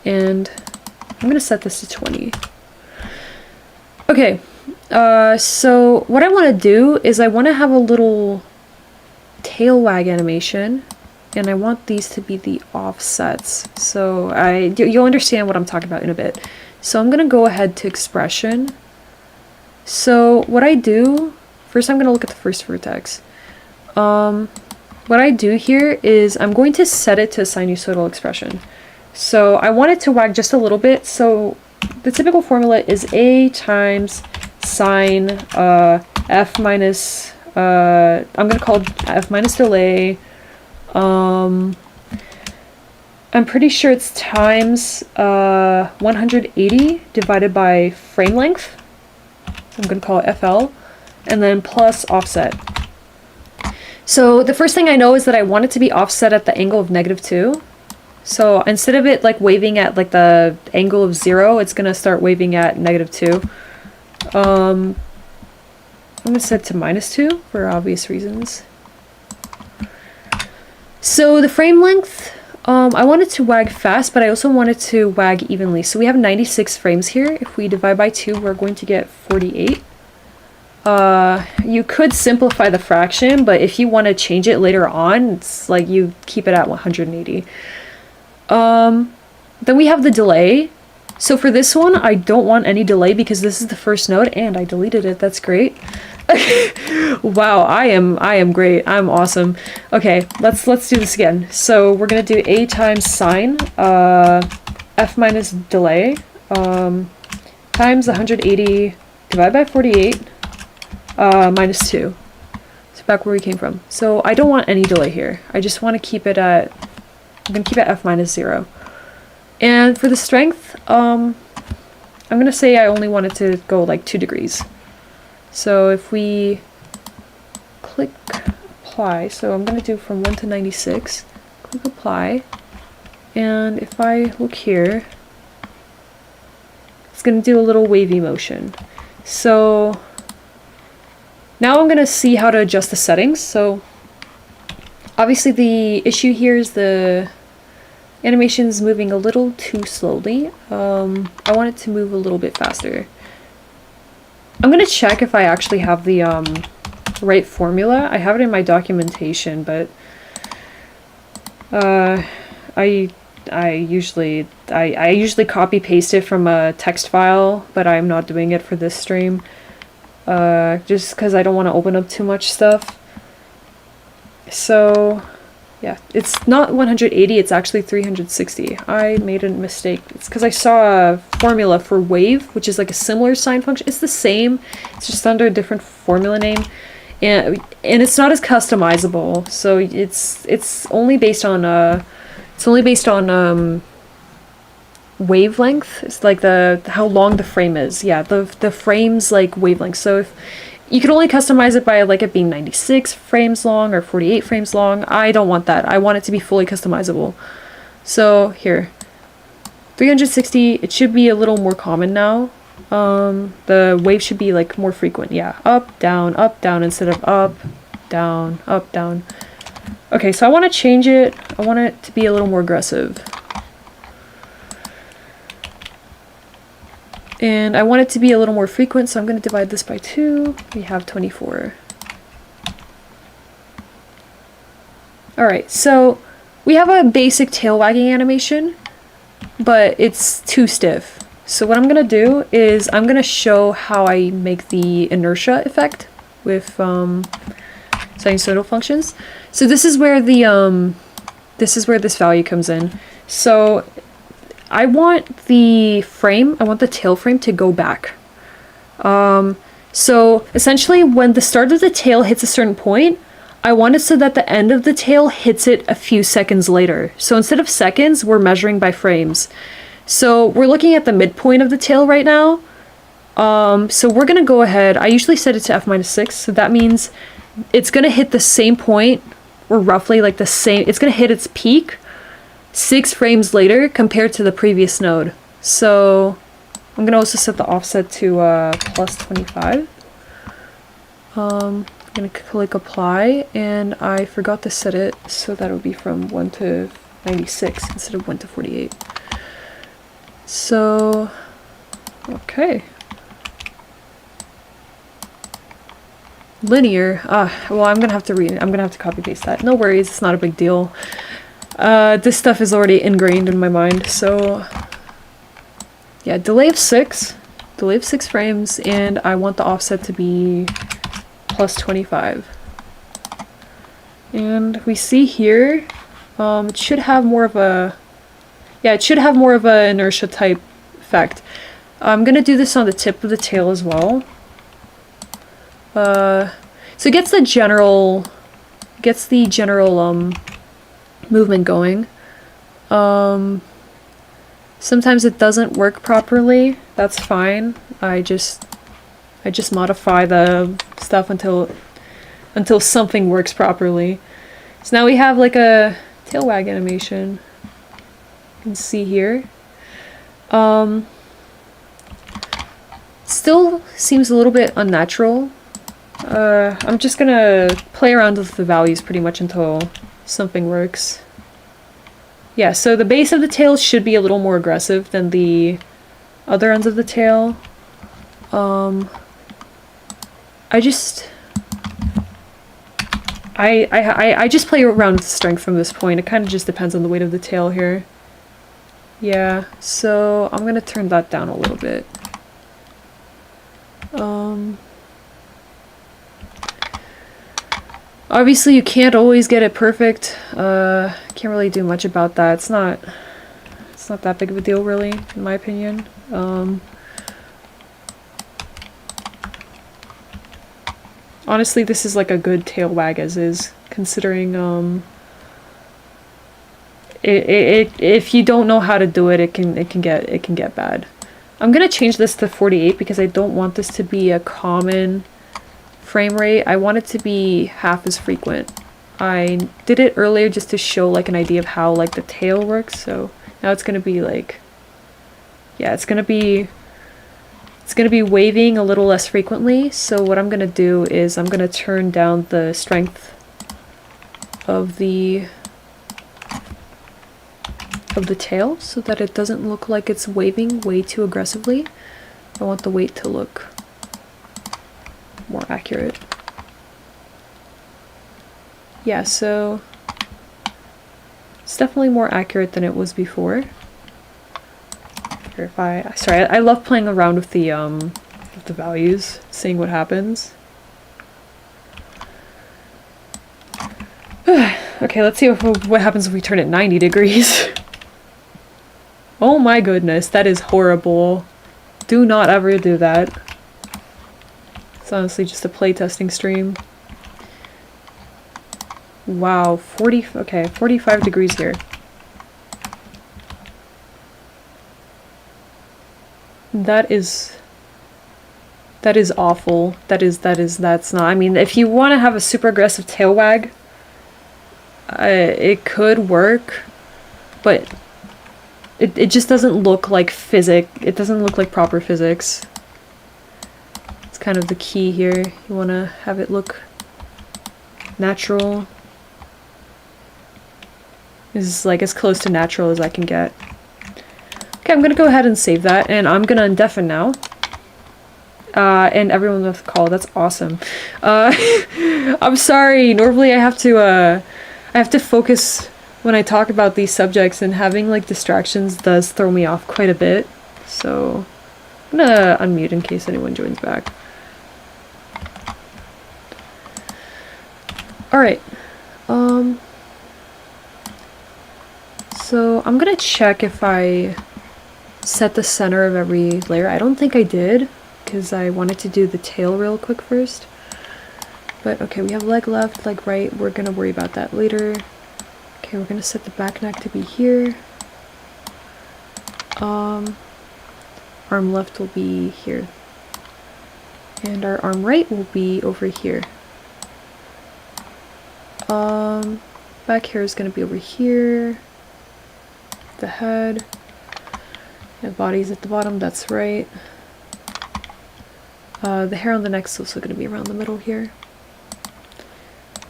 and I'm gonna set this to 20. Okay, so what I want to do is I want to have a little tail wag animation, and I want these to be the offsets. So you'll understand what I'm talking about in a bit. So I'm gonna go ahead to expression. So what I do, first I'm gonna look at the first vertex. What I do here is I'm going to set it to a sinusoidal expression. So I want it to wag just a little bit. So the typical formula is A times sine F minus, I'm going to call it F minus delay. I'm pretty sure it's times 180 divided by frame length. I'm going to call it FL. And then plus offset. So the first thing I know is that I want it to be offset at the angle of -2. So instead of it like waving at like the angle of 0, it's gonna start waving at -2. I'm gonna set it to -2 for obvious reasons. So the frame length, I want it to wag fast, but I also want it to wag evenly. So we have 96 frames here. If we divide by 2, we're going to get 48. You could simplify the fraction, but if you want to change it later on, it's like you keep it at 180. Then we have the delay. So for this one, I don't want any delay because this is the first node and I deleted it. That's great. Wow, I am great. I'm awesome. Okay, let's do this again. So we're gonna do a times sine f minus delay times 180 divided by 48 minus 2. So back where we came from. So I don't want any delay here. I just want to keep it at, I'm gonna keep it at f minus 0. And for the strength, I'm gonna say I only want it to go like 2 degrees. So if we click apply, so I'm gonna do from 1 to 96, click apply, and if I look here, it's gonna do a little wavy motion. So now I'm gonna see how to adjust the settings. So obviously the issue here is the animation is moving a little too slowly. I want it to move a little bit faster. I'm gonna check if I actually have the right formula. I have it in my documentation, but I usually copy paste it from a text file, but I'm not doing it for this stream. Just because I don't want to open up too much stuff. So yeah, it's not 180, it's actually 360. I made a mistake. It's because I saw a formula for wave, which is like a similar sine function. It's the same, it's just under a different formula name. And it's not as customizable. So it's only based on wavelength. It's like how long the frame is. Yeah, the frame's like wavelength. So if you could only customize it by like it being 96 frames long or 48 frames long. I don't want that. I want it to be fully customizable. So here, 360, it should be a little more common now. The wave should be like more frequent. Yeah, up, down, instead of up, down, up, down. Okay, so I want to change it. I want it to be a little more aggressive. And I want it to be a little more frequent, so I'm going to divide this by 2. We have 24. Alright, so we have a basic tail wagging animation, but it's too stiff. So what I'm going to do is I'm going to show how I make the inertia effect with sinusoidal functions. So this is where this value comes in. So I want the tail frame to go back. So essentially when the start of the tail hits a certain point, I want it so that the end of the tail hits it a few seconds later. So instead of seconds, we're measuring by frames. So we're looking at the midpoint of the tail right now. So we're gonna go ahead, I usually set it to f-6, so that means it's gonna hit the same point, or roughly like the same, it's gonna hit its peak 6 frames later compared to the previous node. So I'm gonna also set the offset to plus 25. I'm gonna click apply, and I forgot to set it so that it would be from 1 to 96 instead of 1 to 48. So, okay. Linear, well I'm gonna have to copy paste that. No worries, it's not a big deal. This stuff is already ingrained in my mind, so yeah, delay of 6 frames, and I want the offset to be plus 25. And we see here, it should have more of a, inertia type effect. I'm gonna do this on the tip of the tail as well. So it gets the general movement going. Sometimes it doesn't work properly. That's fine. I just modify the stuff until something works properly. So now we have like a tail wag animation. You can see here. Still seems a little bit unnatural. I'm just gonna play around with the values pretty much until something works. Yeah, so the base of the tail should be a little more aggressive than the other ends of the tail. I I just I just play around with strength from this point. It kind of just depends on the weight of the tail here. Yeah, so I'm gonna turn that down a little bit. Obviously you can't always get it perfect. Can't really do much about that. It's not that big of a deal really, in my opinion. Honestly, this is like a good tail wag as is, considering if you don't know how to do it, it can get bad. I'm gonna change this to 48 because I don't want this to be a common frame rate. I want it to be half as frequent. I did it earlier just to show like an idea of how like the tail works, so now it's gonna be like, yeah, it's gonna be waving a little less frequently. So what I'm gonna do is I'm gonna turn down the strength of the tail so that it doesn't look like it's waving way too aggressively. I want the weight to look more accurate. Yeah, so it's definitely more accurate than it was before. Sorry, I love playing around with the values, seeing what happens. Okay, let's see what happens if we turn it 90 degrees. Oh my goodness, that is horrible. Do not ever do that. It's honestly just a playtesting stream. Wow, 45 degrees here. That is awful. That's not, I mean, if you want to have a super aggressive tail wag, it could work, but it just doesn't look like it doesn't look like proper physics. It's kind of the key here. You want to have it look natural. This is like as close to natural as I can get. Okay, I'm gonna go ahead and save that, and I'm gonna undeafen now. And everyone with the call, that's awesome. I'm sorry, normally I have to focus when I talk about these subjects, and having like distractions does throw me off quite a bit. So I'm gonna unmute in case anyone joins back. Alright. So I'm gonna check if I set the center of every layer. I don't think I did, because I wanted to do the tail real quick first. But okay, we have leg left, leg right. We're gonna worry about that later. Okay, we're gonna set the back neck to be here. Arm left will be here. And our arm right will be over here. Back hair is gonna be over here. The head. The body's at the bottom, that's right. The hair on the neck is also going to be around the middle here.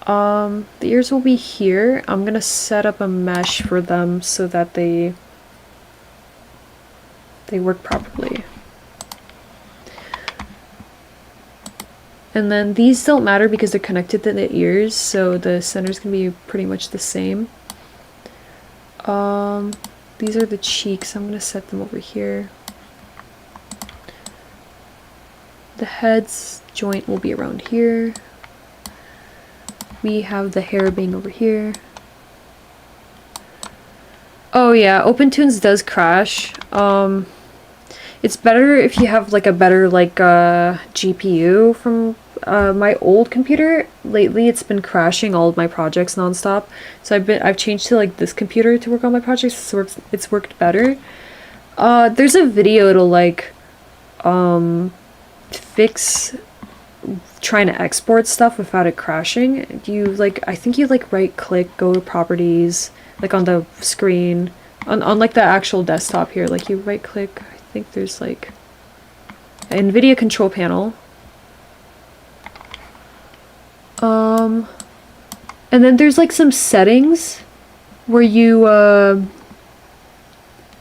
The ears will be here. I'm going to set up a mesh for them so that they work properly. And then these don't matter because they're connected to the ears, so the center's going to be pretty much the same. These are the cheeks. I'm going to set them over here. The head's joint will be around here. We have the hair being over here. Oh yeah, OpenToonz does crash. It's better if you have like a better like GPU. From my old computer, lately it's been crashing all of my projects nonstop. So I've changed to like this computer to work on my projects. So it's worked better. There's a video to like fix trying to export stuff without it crashing. I think you like right click, go to properties, like on the screen, on like the actual desktop here, like you right click, I think there's like NVIDIA control panel. And then there's like some settings where you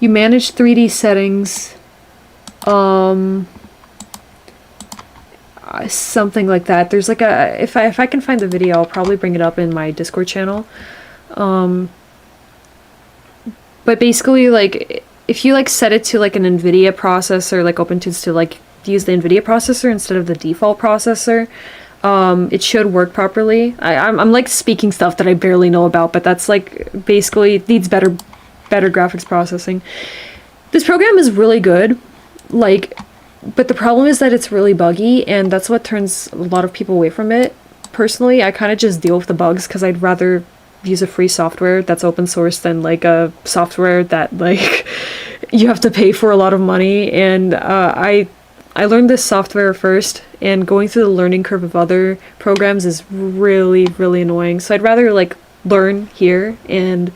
manage 3D settings. something like that. There's like a, if I can find the video, I'll probably bring it up in my Discord channel. But basically, like, if you like set it to like an NVIDIA processor, like OpenToonz to like use the NVIDIA processor instead of the default processor, it should work properly. I'm like speaking stuff that I barely know about, but that's like basically it needs better graphics processing. This program is really good, like, but the problem is that it's really buggy, and that's what turns a lot of people away from it. Personally, I kind of just deal with the bugs because I'd rather use a free software that's open source than like a software that like you have to pay for a lot of money. And I learned this software first, and going through the learning curve of other programs is really annoying. So I'd rather like learn here and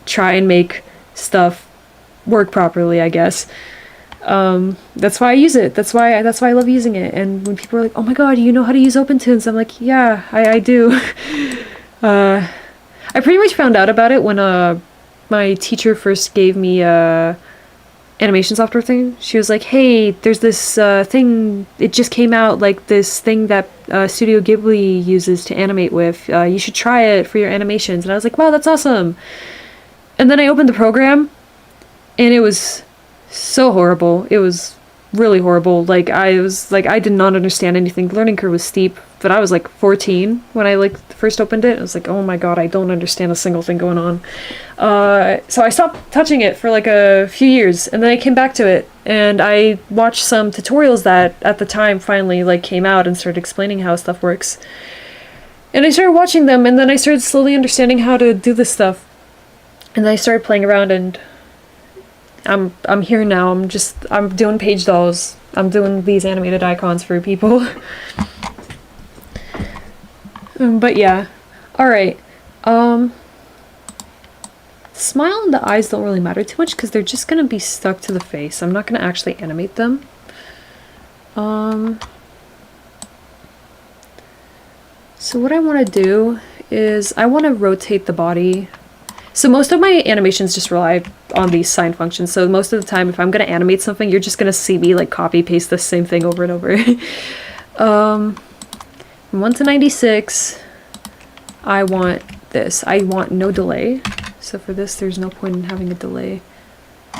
try and make stuff work properly, I guess. That's why I use it. That's why I love using it. And when people are like, "Oh my god, you know how to use OpenToonz?" I'm like, "Yeah, I do." I pretty much found out about it when my teacher first gave me animation software thing. She was like, "Hey, there's this thing, it just came out, like this thing that Studio Ghibli uses to animate with. You should try it for your animations." And I was like, "Wow, that's awesome." And then I opened the program, and it was so horrible. It was really horrible. Like, I did not understand anything. The learning curve was steep, but I was like 14 when I like first opened it. I was like, "Oh my god, I don't understand a single thing going on." So I stopped touching it for like a few years, and then I came back to it, and I watched some tutorials that at the time finally like came out and started explaining how stuff works. And I started watching them, and then I started slowly understanding how to do this stuff. And then I started playing around, and I'm here now. I'm doing page dolls. I'm doing these animated icons for people. But yeah. Alright. Smile and the eyes don't really matter too much because they're just gonna be stuck to the face. I'm not gonna actually animate them. So what I want to do is I want to rotate the body. So most of my animations just rely on these sign functions. So most of the time, if I'm going to animate something, you're just going to see me like copy paste the same thing over and over. From 1 to 96, I want this. I want no delay. So for this, there's no point in having a delay.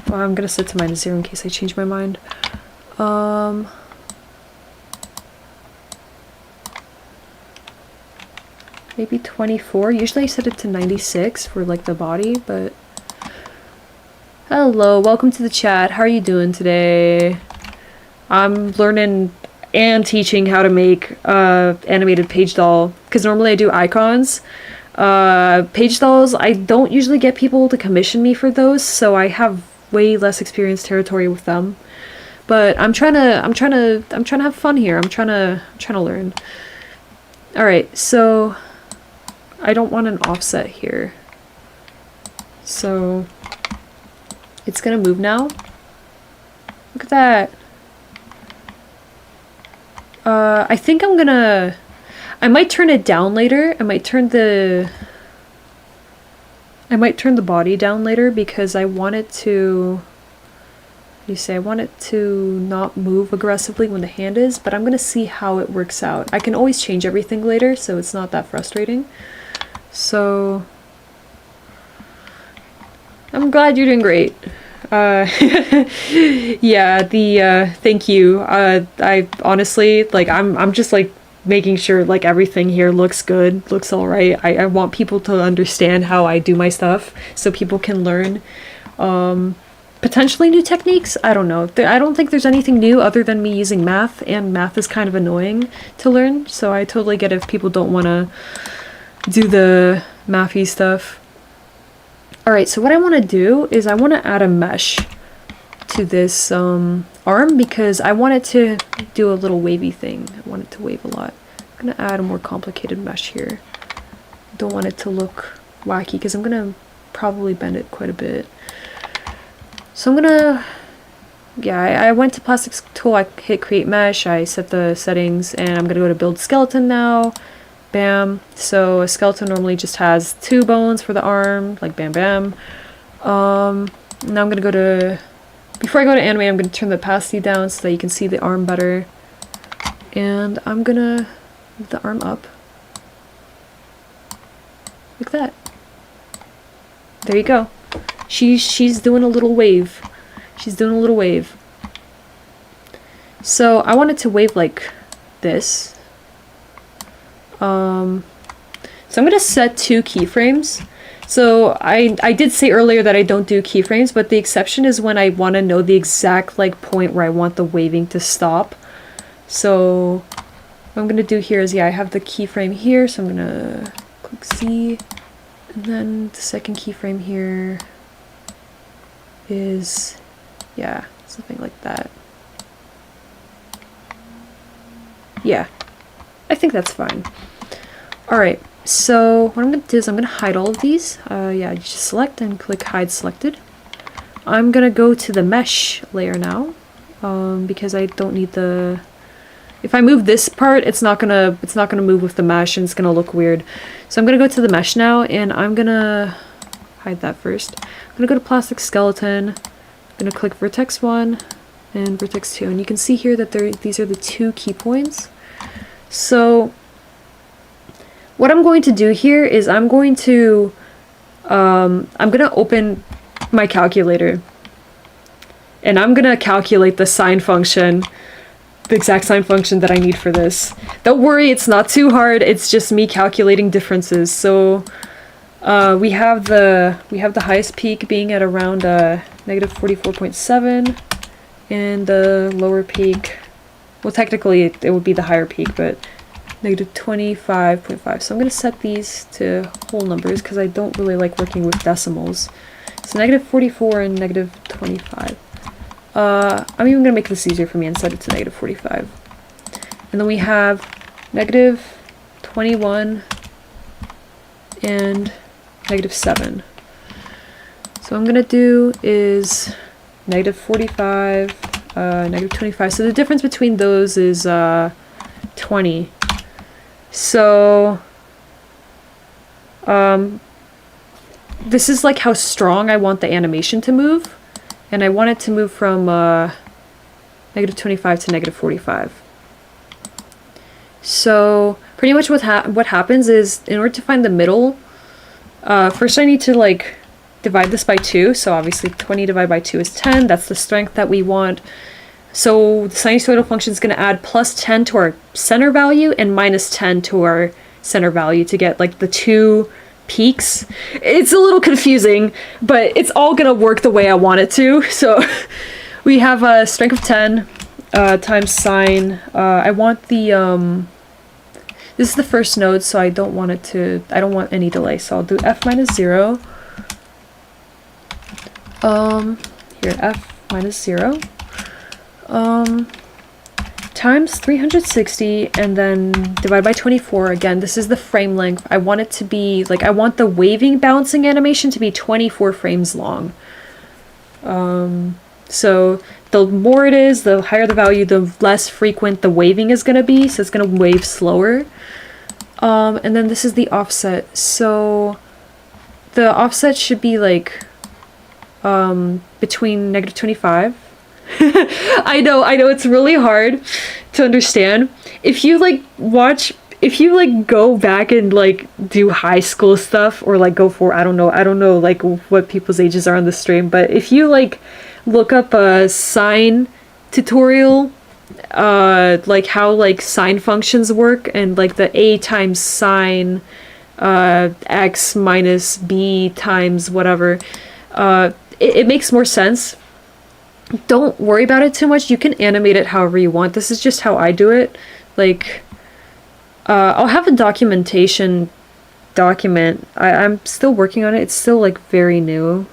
Well, I'm going to set to -0 in case I change my mind. Maybe 24. Usually I set it to 96 for like the body, but... Hello, welcome to the chat. How are you doing today? I'm learning and teaching how to make animated page doll, because normally I do icons. Page dolls, I don't usually get people to commission me for those, so I have way less experience territory with them. But I'm trying to have fun here. I'm trying to learn. All right, so I don't want an offset here. So it's gonna move now. Look at that. I think I might turn it down later. I might turn the body down later because I want it to, I want it to not move aggressively when the hand is, but I'm gonna see how it works out. I can always change everything later, so it's not that frustrating. So I'm glad you're doing great. Yeah, thank you. I honestly, like, I'm just like making sure like everything here looks good, looks all right. I want people to understand how I do my stuff so people can learn potentially new techniques. I don't know. I don't think there's anything new other than me using math, and math is kind of annoying to learn, so I totally get if people don't want to do the mathy stuff. Alright, so what I want to do is I want to add a mesh to this arm because I want it to do a little wavy thing. I want it to wave a lot. I'm going to add a more complicated mesh here. I don't want it to look wacky because I'm going to probably bend it quite a bit. So I'm going to, yeah, I went to plastics tool, I hit create mesh, I set the settings, and I'm going to go to build skeleton now. Bam. So a skeleton normally just has 2 bones for the arm, like bam bam. Now I'm gonna go to, before I go to animate, I'm gonna turn the opacity down so that you can see the arm better. And I'm gonna move the arm up. Like that. There you go. She's doing a little wave. She's doing a little wave. So I want it to wave like this. So I'm gonna set 2 keyframes. So I did say earlier that I don't do keyframes, but the exception is when I want to know the exact like point where I want the waving to stop. So what I'm gonna do here is, yeah, I have the keyframe here, so I'm gonna click C, and then the second keyframe here is, yeah, something like that. Yeah, I think that's fine. Alright, so what I'm going to do is I'm going to hide all of these. Yeah, you just select and click hide selected. I'm going to go to the mesh layer now, because I don't need the... If I move this part, it's not gonna move with the mesh and it's gonna look weird. So I'm gonna go to the mesh now, and I'm gonna hide that first. I'm gonna go to plastic skeleton. I'm gonna click vertex 1 and vertex 2, and you can see here that these are the 2 key points. So what I'm going to do here is I'm gonna open my calculator, and I'm gonna calculate the sine function, the exact sine function that I need for this. Don't worry, it's not too hard, it's just me calculating differences. So we have the highest peak being at around negative 44.7, and the lower peak, well, technically it would be the higher peak, but negative 25.5. So I'm going to set these to whole numbers because I don't really like working with decimals. So negative 44 and negative 25. I'm even going to make this easier for me and set it to negative 45. And then we have negative 21 and negative 7. So what I'm going to do is negative 45, negative 25. So the difference between those is 20. So this is like how strong I want the animation to move. And I want it to move from negative 25 to negative 45. So pretty much what happens is, in order to find the middle, first I need to like divide this by 2. So obviously 20 divided by 2 is 10. That's the strength that we want. So the sinusoidal function is going to add plus 10 to our center value and minus 10 to our center value to get like the 2 peaks. It's a little confusing, but it's all gonna work the way I want it to. So we have a strength of 10 times sine. I want the this is the first node, so I don't want any delay, so I'll do f minus 0. Here, f minus 0 times 360, and then divide by 24. Again, this is the frame length. I want it to be like, I want the waving bouncing animation to be 24 frames long. So the more it is, the higher the value, the less frequent the waving is going to be, so it's going to wave slower. And then this is the offset. So the offset should be like between negative 25. I know it's really hard to understand. If you like go back and like do high school stuff, or like go for, I don't know like what people's ages are on the stream, but if you like look up a sine tutorial, like how like sine functions work, and like the a times sine x minus b times whatever, it makes more sense. Don't worry about it too much. You can animate it however you want. This is just how I do it. Like, I'll have a documentation document. I'm still working on it. It's still like very new.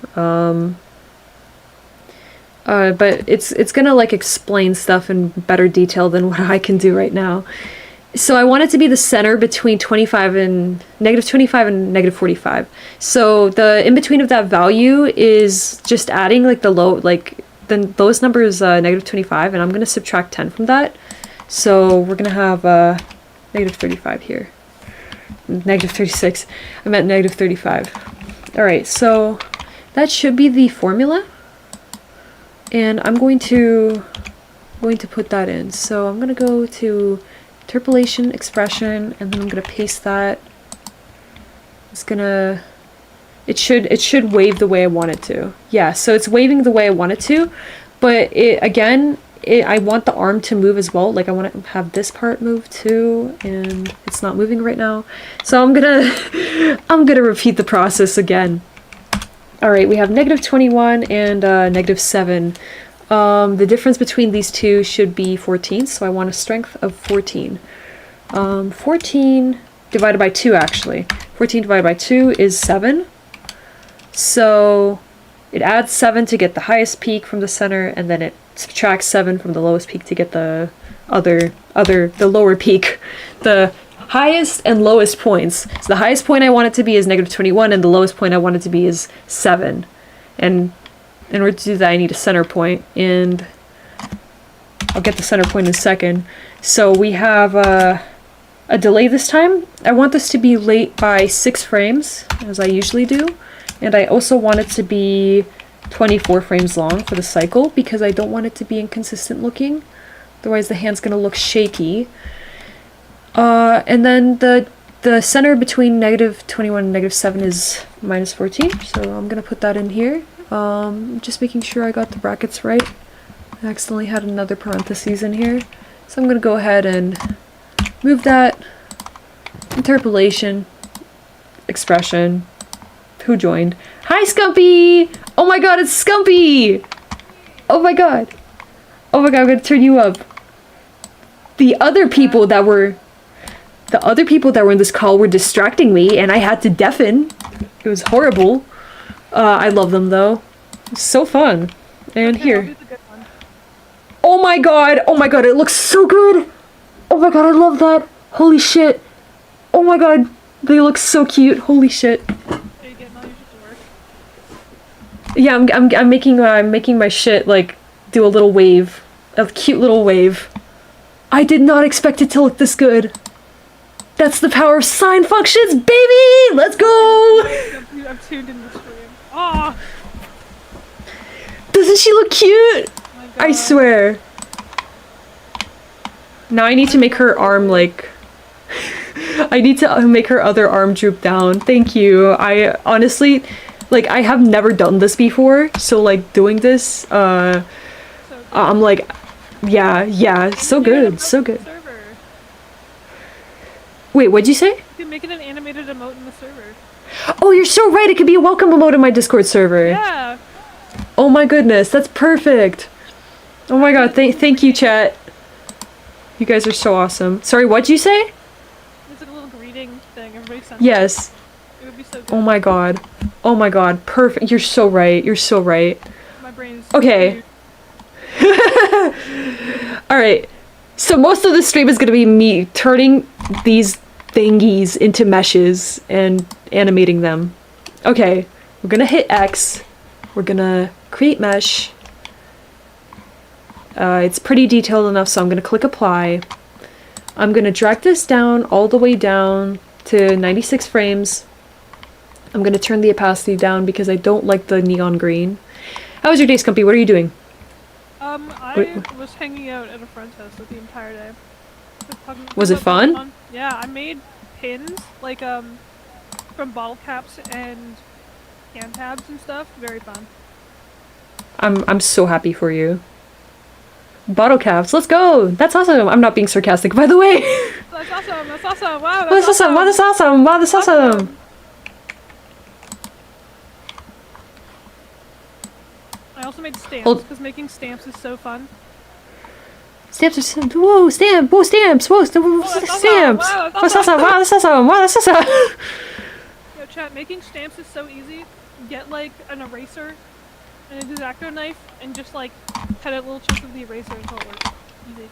But it's gonna like explain stuff in better detail than what I can do right now. So I want it to be the center between negative 25 and negative 45. So the in between of that value is just adding like the lowest number is negative 25, and I'm going to subtract 10 from that. So we're going to have negative 35 here. Negative 36. I meant negative 35. Alright, so that should be the formula. And I'm going to going to put that in. So I'm gonna go to interpolation, expression, and then I'm gonna paste that. It's gonna, it should wave the way I want it to. Yeah, so it's waving the way I want it to, but I want the arm to move as well. Like I want to have this part move too, and it's not moving right now. So I'm gonna repeat the process again. All right, we have -21 and -7. The difference between these two should be 14, so I want a strength of 14. 14 divided by 2, actually. 14 divided by 2 is 7. So it adds 7 to get the highest peak from the center, and then it subtracts 7 from the lowest peak to get the the lower peak. The highest and lowest points. So the highest point I want it to be is -21, and the lowest point I want it to be is 7. And in order to do that, I need a center point, and I'll get the center point in a second. So we have a delay this time. I want this to be late by 6 frames, as I usually do. And I also want it to be 24 frames long for the cycle, because I don't want it to be inconsistent looking. Otherwise the hand's gonna look shaky. And then the center between -21 and -7 is -14, so I'm gonna put that in here. Just making sure I got the brackets right. I accidentally had another parentheses in here. So I'm gonna go ahead and move that. Interpolation. Expression. Who joined? Hi, Scumpy! Oh my god, it's Scumpy! Oh my god. Oh my god, I'm gonna turn you up. The other people that were in this call were distracting me, and I had to deafen. It was horrible. I love them though. It's so fun. And here. Oh my god! Oh my god, it looks so good! Oh my god, I love that! Holy shit! Oh my god, they look so cute. Holy shit. Yeah, I'm making my shit like do a little wave, a cute little wave. I did not expect it to look this good. That's the power of sign functions, baby! Let's go! I'm tuned in the stream. Oh! Doesn't she look cute? Oh I swear. Now I need to make her arm like. I need to make her other arm droop down. Thank you. I honestly. Like, I have never done this before, so, like, doing this, I'm like, yeah, so good, so good. Wait, what'd you say? You can make it an animated emote in the server. Oh, you're so right, it could be a welcome emote in my Discord server. Yeah! Oh my goodness, that's perfect. Oh my god, thank you, chat. You guys are so awesome. Sorry, what'd you say? It's like a little greeting thing, everybody sends. Yes. It would be so good. Oh my god. Oh my god, perfect. You're so right. You're so right. My brain is okay. Alright. So most of the stream is gonna be me turning these thingies into meshes and animating them. Okay. We're gonna hit X. We're gonna create mesh. It's pretty detailed enough, so I'm gonna click apply. I'm gonna drag this down all the way down to 96 frames. I'm gonna turn the opacity down because I don't like the neon green. How was your day, Scumpy? What are you doing? I was hanging out at a friend's house the entire day. Was it fun? Yeah, I made pins, like, from bottle caps and can tabs and stuff. Very fun. I'm so happy for you. Bottle caps, let's go! That's awesome! I'm not being sarcastic, by the way! That's awesome! That's awesome! Wow, that's awesome! Wow, that's awesome! Wow, that's awesome! I also made stamps, because making stamps is so fun. Stamps are so- whoa, stamps! Whoa, stamps! Whoa, stamps! Wow, that's awesome! Wow, that's awesome! Wow, that's awesome! Yo, chat, making stamps is so easy. Get, like, an eraser and an X-Acto knife, and just, like, cut out little chunks of the eraser until it works. Easy.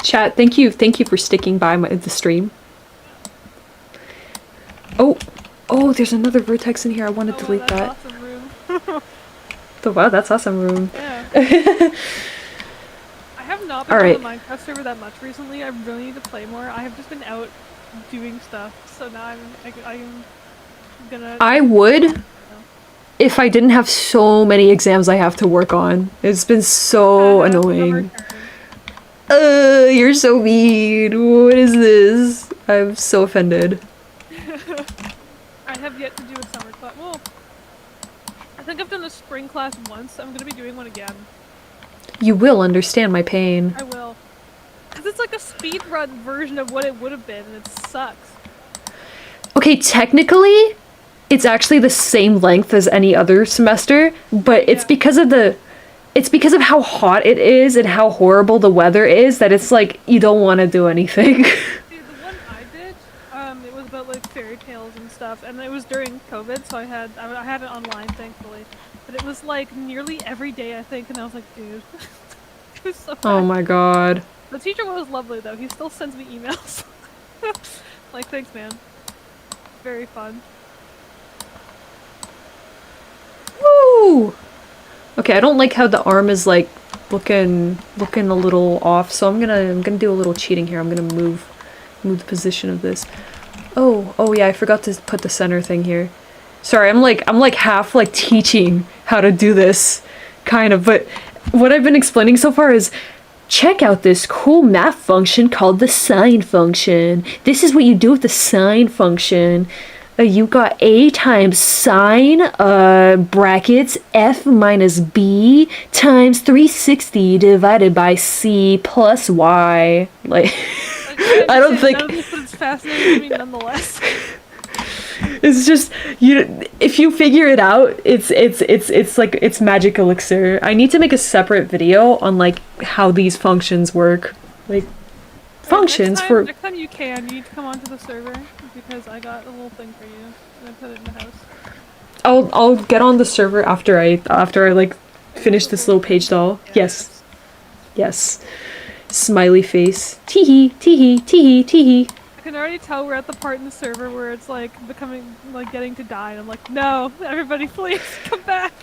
Chat, thank you for sticking by the stream. Oh, there's another vertex in here. I want to delete that. Awesome room. Wow, that's awesome room. Yeah. I have not been Alright. on the Minecraft server that much recently. I really need to play more. I have just been out doing stuff, so now I'm gonna. I would if I didn't have so many exams I have to work on. It's been so annoying. You're so mean. What is this? I'm so offended. I have yet to do a summer class. Well, I think I've done a spring class once. I'm gonna be doing one again. You will understand my pain. I will. Because it's like a speedrun version of what it would have been, and it sucks. Okay, technically, it's actually the same length as any other semester, but it's because of how hot it is and how horrible the weather is that it's like you don't want to do anything. See, the one I did, it was about like fairy tales and stuff, and it was during COVID, so I had it online, thankfully. But it was like nearly every day, I think, and I was like, dude, it was so bad. Oh my god. The teacher was lovely though. He still sends me emails. Like, thanks, man. Very fun. Woo! Okay, I don't like how the arm is like looking a little off, so I'm gonna do a little cheating here. I'm gonna move the position of this. Oh yeah, I forgot to put the center thing here. Sorry, I'm like half like teaching how to do this, kind of, but what I've been explaining so far is check out this cool math function called the sine function. This is what you do with the sine function. You got a times sine brackets f minus b times 360 divided by c plus y. Like, I don't think. But it's fascinating to me nonetheless. It's just if you figure it out, it's like it's magic elixir. I need to make a separate video on like how these functions work, like functions next time you need to come onto the server because I got a little thing for you and I put it in the house. I'll get on the server after I like finish this little page doll. Yes. Smiley face. Teehee, teehee, teehee, teehee. I can already tell we're at the part in the server where it's like becoming like getting to die and I'm like, no, everybody please come back.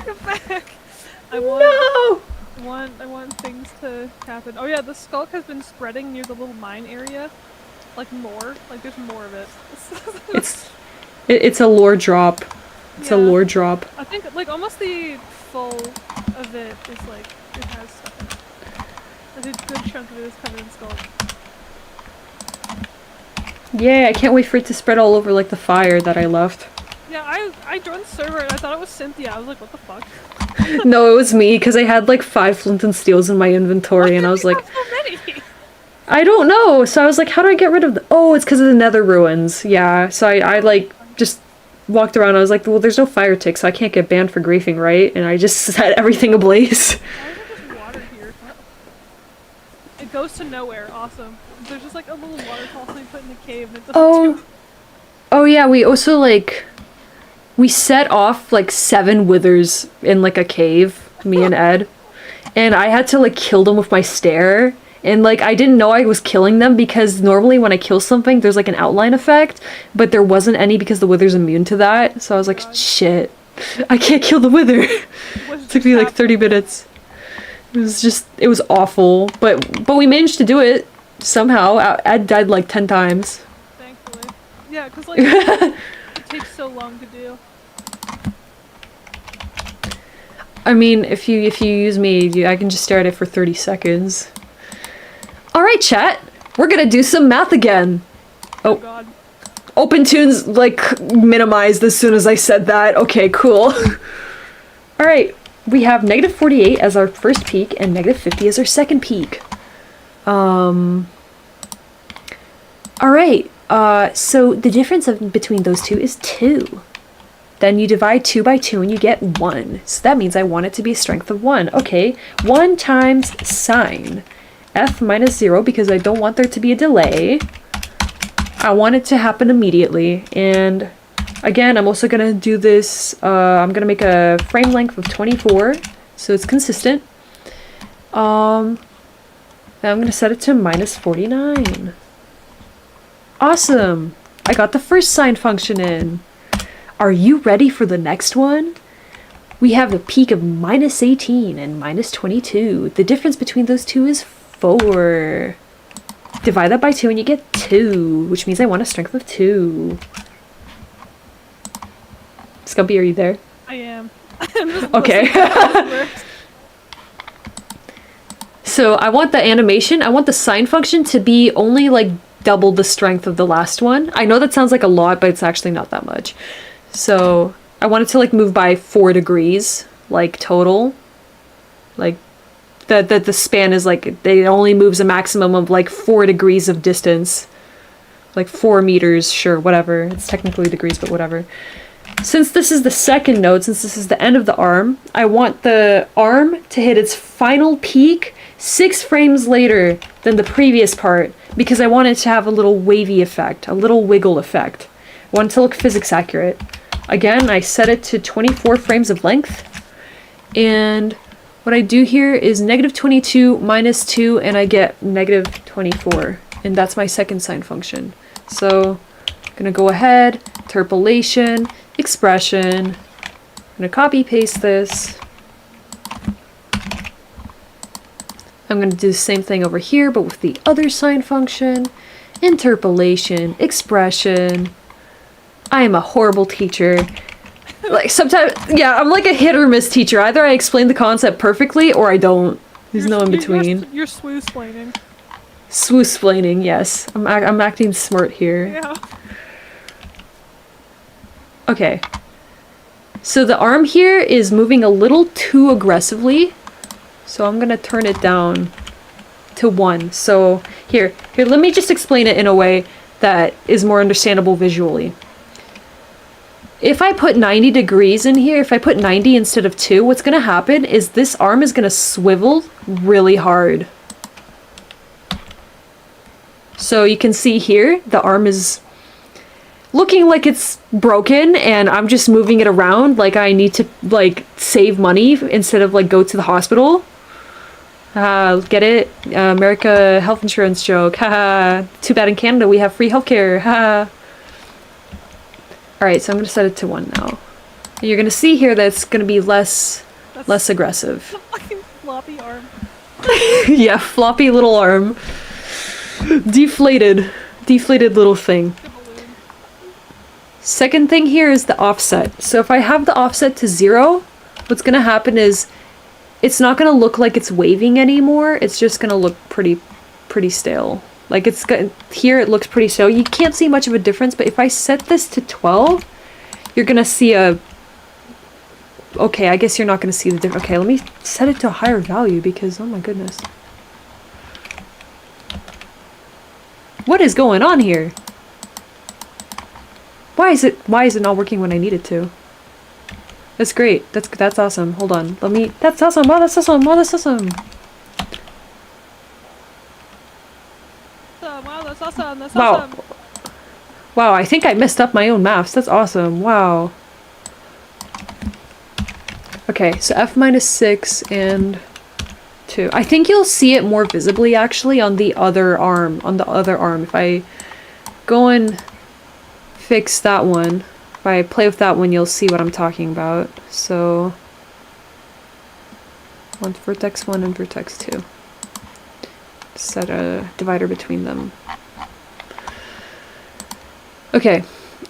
Come back. I want things to happen. Oh yeah, the skulk has been spreading near the little mine area. Like more. Like there's more of it. It's a lore drop. It's a lore drop. I think like almost the full of it is like it has stuff in it. Like a good chunk of it is covered in skulk. Yeah, I can't wait for it to spread all over like the fire that I left. Yeah, I joined the server and I thought it was Cynthia. I was like, what the fuck? No, it was me because I had like 5 flint and steels in my inventory and I was like, so many? I don't know. So I was like, how do I get rid of oh, it's because of the nether ruins. Yeah, so I like just walked around. I was like, well, there's no fire tick, so I can't get banned for griefing, right? And I just set everything ablaze. Why is there just water here? It goes to nowhere. Awesome. There's just like a little waterfall thing put in the cave and it doesn't do. Oh yeah, we also like we set off like 7 withers in like a cave, me and Ed. And I had to like kill them with my stare. And like I didn't know I was killing them because normally when I kill something there's like an outline effect, but there wasn't any because the wither's immune to that. So I was like, shit, I can't kill the wither. It took me like 30 minutes. It was awful. But we managed to do it somehow. Ed died like 10 times. Thankfully. Yeah, because like it takes so long to do. I mean, if you use me, I can just stare at it for 30 seconds. Alright, chat. We're gonna do some math again. Oh god. OpenToonz, like, minimized as soon as I said that. Okay, cool. Alright, we have negative 48 as our first peak and negative 50 as our second peak. Alright, so the difference between those two is 2. Then you divide 2 by 2 and you get 1. So that means I want it to be a strength of 1. Okay, 1 times sine. F minus 0 because I don't want there to be a delay. I want it to happen immediately. And again, I'm also going to do this. I'm going to make a frame length of 24 so it's consistent. Then I'm going to set it to minus 49. Awesome! I got the first sine function in. Are you ready for the next one? We have a peak of minus 18 and minus 22. The difference between those two is 4. Divide that by 2 and you get 2, which means I want a strength of 2. Scumpy, are you there? I am. I'm just Okay. listening to how this works. So I want the animation, I want the sine function to be only like double the strength of the last one. I know that sounds like a lot, but it's actually not that much. So I want it to like move by 4 degrees, like total. Like the span is like, it only moves a maximum of like 4 degrees of distance. Like 4 meters, sure, whatever. It's technically degrees, but whatever. Since this is the second node, since this is the end of the arm, I want the arm to hit its final peak 6 frames later than the previous part, because I want it to have a little wavy effect, a little wiggle effect. I want it to look physics accurate. Again, I set it to 24 frames of length, and what I do here is -22 minus 2, and I get -24, and that's my second sine function. So I'm gonna go ahead, interpolation, expression. I'm gonna copy paste this. I'm gonna do the same thing over here, but with the other sine function. Interpolation, expression. I am a horrible teacher. Like sometimes, yeah, I'm like a hit or miss teacher. Either I explain the concept perfectly or I don't. There's no in between. You're swoo-splaining. Swoo-splaining, yes. I'm acting smart here. Yeah. Okay. So the arm here is moving a little too aggressively. So I'm gonna turn it down to 1. So here, let me just explain it in a way that is more understandable visually. If I put 90 degrees in here, if I put 90 instead of 2, what's gonna happen is this arm is gonna swivel really hard. So you can see here, the arm is looking like it's broken, and I'm just moving it around like I need to like save money instead of like go to the hospital. Get it? America health insurance joke. Haha. Too bad in Canada we have free healthcare. Haha. Alright, so I'm gonna set it to 1 now. And you're gonna see here that it's gonna be less aggressive. The fucking floppy arm. Yeah, floppy little arm. Deflated little thing. The balloon. Second thing here is the offset. So if I have the offset to 0, what's gonna happen is it's not gonna look like it's waving anymore. It's just gonna look pretty stale. Like it's got, here it looks pretty stale. You can't see much of a difference, but if I set this to 12, you're gonna see a... Okay, I guess you're not gonna see the difference. Okay, let me set it to a higher value because, oh my goodness. What is going on here? Why is it not working when I need it to? That's great. That's awesome. Hold on. That's awesome. Wow, that's awesome. Wow, that's awesome. Wow, that's awesome. That's Wow. awesome. Wow, I think I messed up my own maths. That's awesome. Wow. Okay, so F minus 6 and 2. I think you'll see it more visibly actually on the other arm. If I go and fix that one, if I play with that one, you'll see what I'm talking about. So, vertex 1 and vertex 2. Set a divider between them. Okay,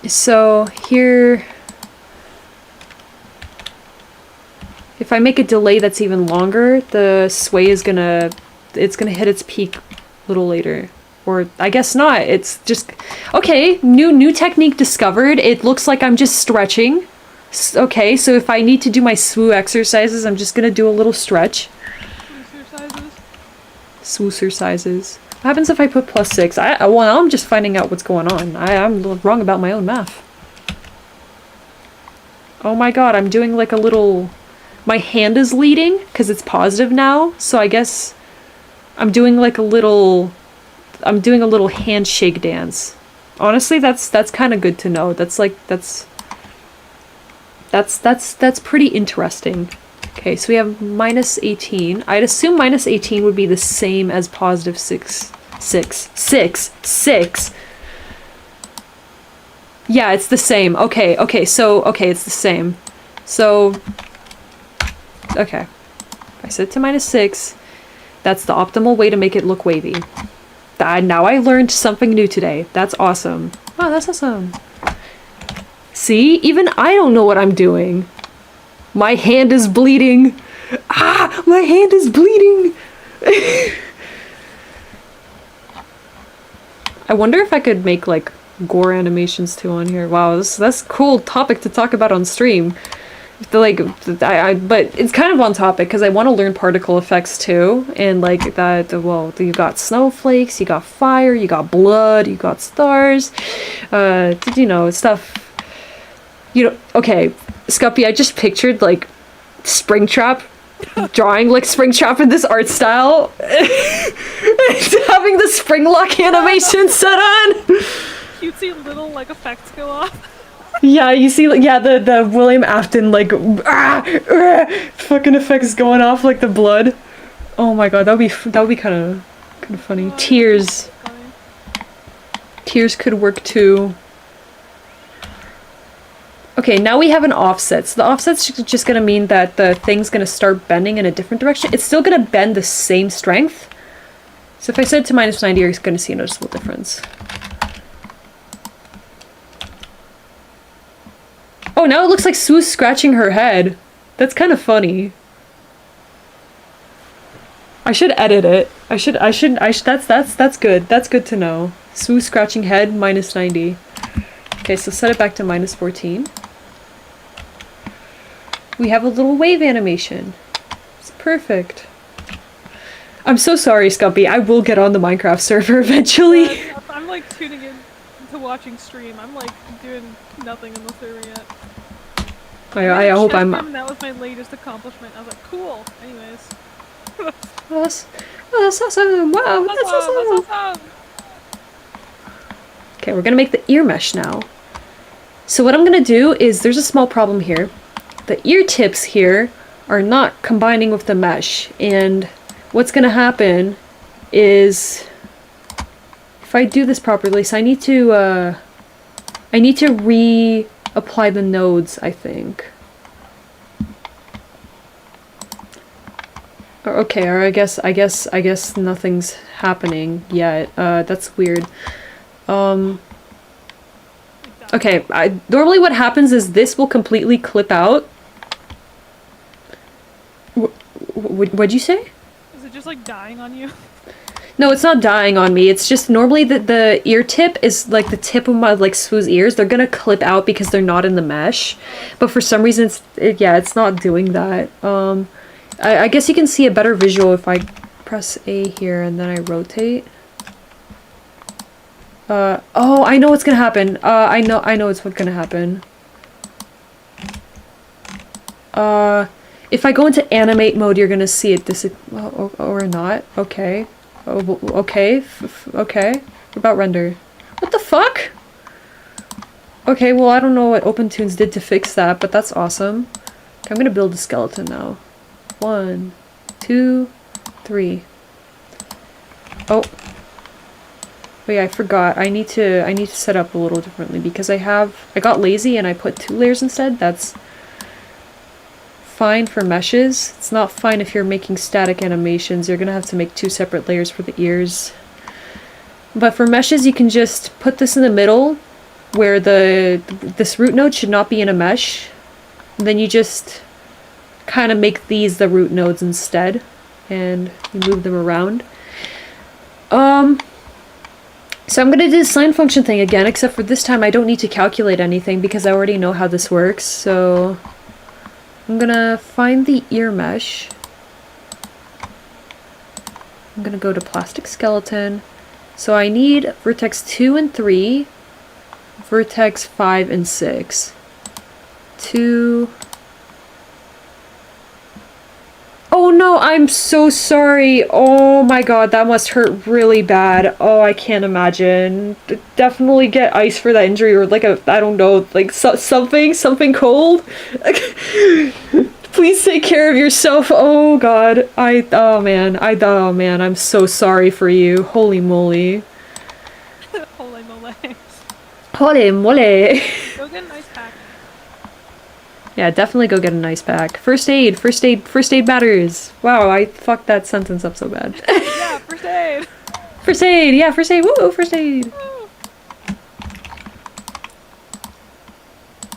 so here, if I make a delay that's even longer, the sway is it's gonna hit its peak a little later. Or I guess not, it's just, okay, new technique discovered. It looks like I'm just stretching. Okay, so if I need to do my swoo exercises, I'm just gonna do a little stretch. Swoosercises. What happens if I put +6? Well, I'm just finding out what's going on. I'm wrong about my own math. Oh my god, I'm doing like a little... My hand is leading, because it's positive now, so I guess I'm doing like a little... I'm doing a little handshake dance. Honestly, that's kind of good to know. That's pretty interesting. Okay, so we have minus 18. I'd assume minus 18 would be the same as positive 6. Yeah, it's the same. Okay, it's the same. So, okay. If I set it to minus 6, that's the optimal way to make it look wavy. Now I learned something new today. That's awesome. Wow, that's awesome. See? Even I don't know what I'm doing. My hand is bleeding. Ah! My hand is bleeding! I wonder if I could make, like, gore animations too on here. Wow, that's a cool topic to talk about on stream. But it's kind of on topic because I want to learn particle effects too, and like that. Well, you got snowflakes, you got fire, you got blood, you got stars. You know, stuff. You know, okay, Scuppy. I just pictured like Springtrap drawing like Springtrap in this art style, having the Springlock animation set on. Cutesy little like effects go off. Yeah, you see, yeah, the William Afton, like, fucking effects going off, like the blood. Oh my god, that would be kind of funny. Tears. Tears could work too. Okay, now we have an offset. So the offset's just gonna mean that the thing's gonna start bending in a different direction. It's still gonna bend the same strength. So if I set it to -90, you're gonna see a noticeable difference. Oh, now it looks like Sue's scratching her head. That's kind of funny. I should edit it. That's good. That's good to know. Sue scratching head, -90. Okay, so set it back to -14. We have a little wave animation. It's perfect. I'm so sorry, Scumpy. I will get on the Minecraft server eventually. I'm like tuning in to watching stream. I'm like doing nothing in the server yet. I hope I'm. That was my latest accomplishment. I was like, cool. Anyways. That's awesome. Wow, that's awesome. Okay, we're gonna make the ear mesh now. So what I'm gonna do is, there's a small problem here. The ear tips here are not combining with the mesh, and what's gonna happen is, if I do this properly, so I need to reapply the nodes, I think. Okay, or I guess nothing's happening yet. That's weird. Okay, normally what happens is this will completely clip out. What'd you say? Is it just like dying on you? No, it's not dying on me. It's just normally the ear tip is like the tip of my like Swoo's ears. They're gonna clip out because they're not in the mesh. But for some reason, it's not doing that. I guess you can see a better visual if I press A here and then I rotate. Oh, I know what's gonna happen. I know it's what's gonna happen. If I go into animate mode, you're gonna see it or not. Okay. Oh, okay. Okay. What about render? What the fuck? Okay, well, I don't know what OpenToonz did to fix that, but that's awesome. Okay, I'm gonna build a skeleton now. 1, 2, 3. Oh. Wait, I forgot. I need to set up a little differently because I got lazy and I put 2 layers instead. That's fine for meshes. It's not fine if you're making static animations. You're gonna have to make 2 separate layers for the ears. But for meshes, you can just put this in the middle where this root node should not be in a mesh. And then you just kind of make these the root nodes instead, and you move them around. So I'm gonna do the sign function thing again, except for this time I don't need to calculate anything because I already know how this works. So I'm gonna find the ear mesh. I'm gonna go to plastic skeleton. So I need vertex 2 and 3, vertex 5 and 6. 2. Oh no, I'm so sorry. Oh my god, that must hurt really bad. Oh, I can't imagine. Definitely get ice for that injury, or like I don't know, like something cold. Please take care of yourself. Oh god. Oh man, I'm so sorry for you. Holy moly. Holy moly. Holy moly. Go get an ice pack. Yeah, definitely go get an ice pack. First aid matters. Wow, I fucked that sentence up so bad. Yeah, first aid. First aid, yeah, first aid, woo, first aid.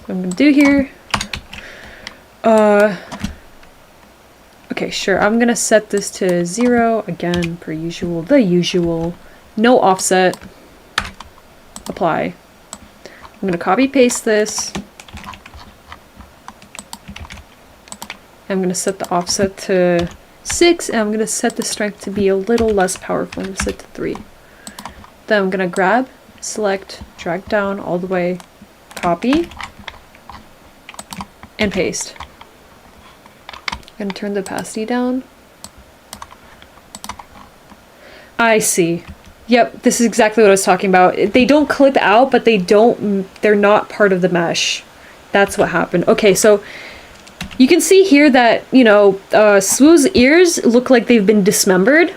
What I'm gonna do here. Okay, sure. I'm gonna set this to 0 again, per usual. The usual. No offset. Apply. I'm gonna copy paste this. I'm gonna set the offset to 6, and I'm gonna set the strength to be a little less powerful. I'm gonna set to 3. Then I'm gonna grab, select, drag down all the way, copy, and paste. I'm gonna turn the opacity down. I see. Yep, this is exactly what I was talking about. They don't clip out, but they're not part of the mesh. That's what happened. Okay, so you can see here that, you know, Swoo's ears look like they've been dismembered.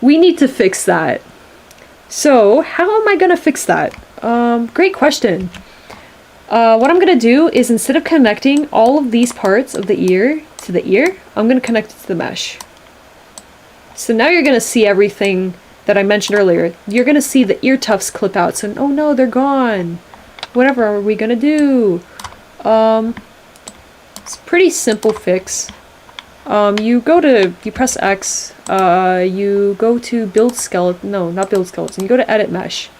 We need to fix that. So, how am I gonna fix that? Great question. What I'm gonna do is, instead of connecting all of these parts of the ear to the ear, I'm gonna connect it to the mesh. So now you're gonna see everything that I mentioned earlier. You're gonna see the ear tufts clip out. So, oh no, they're gone. Whatever are we gonna do? It's a pretty simple fix. You press X, you go to build skeleton, no, not build skeleton, you go to edit mesh.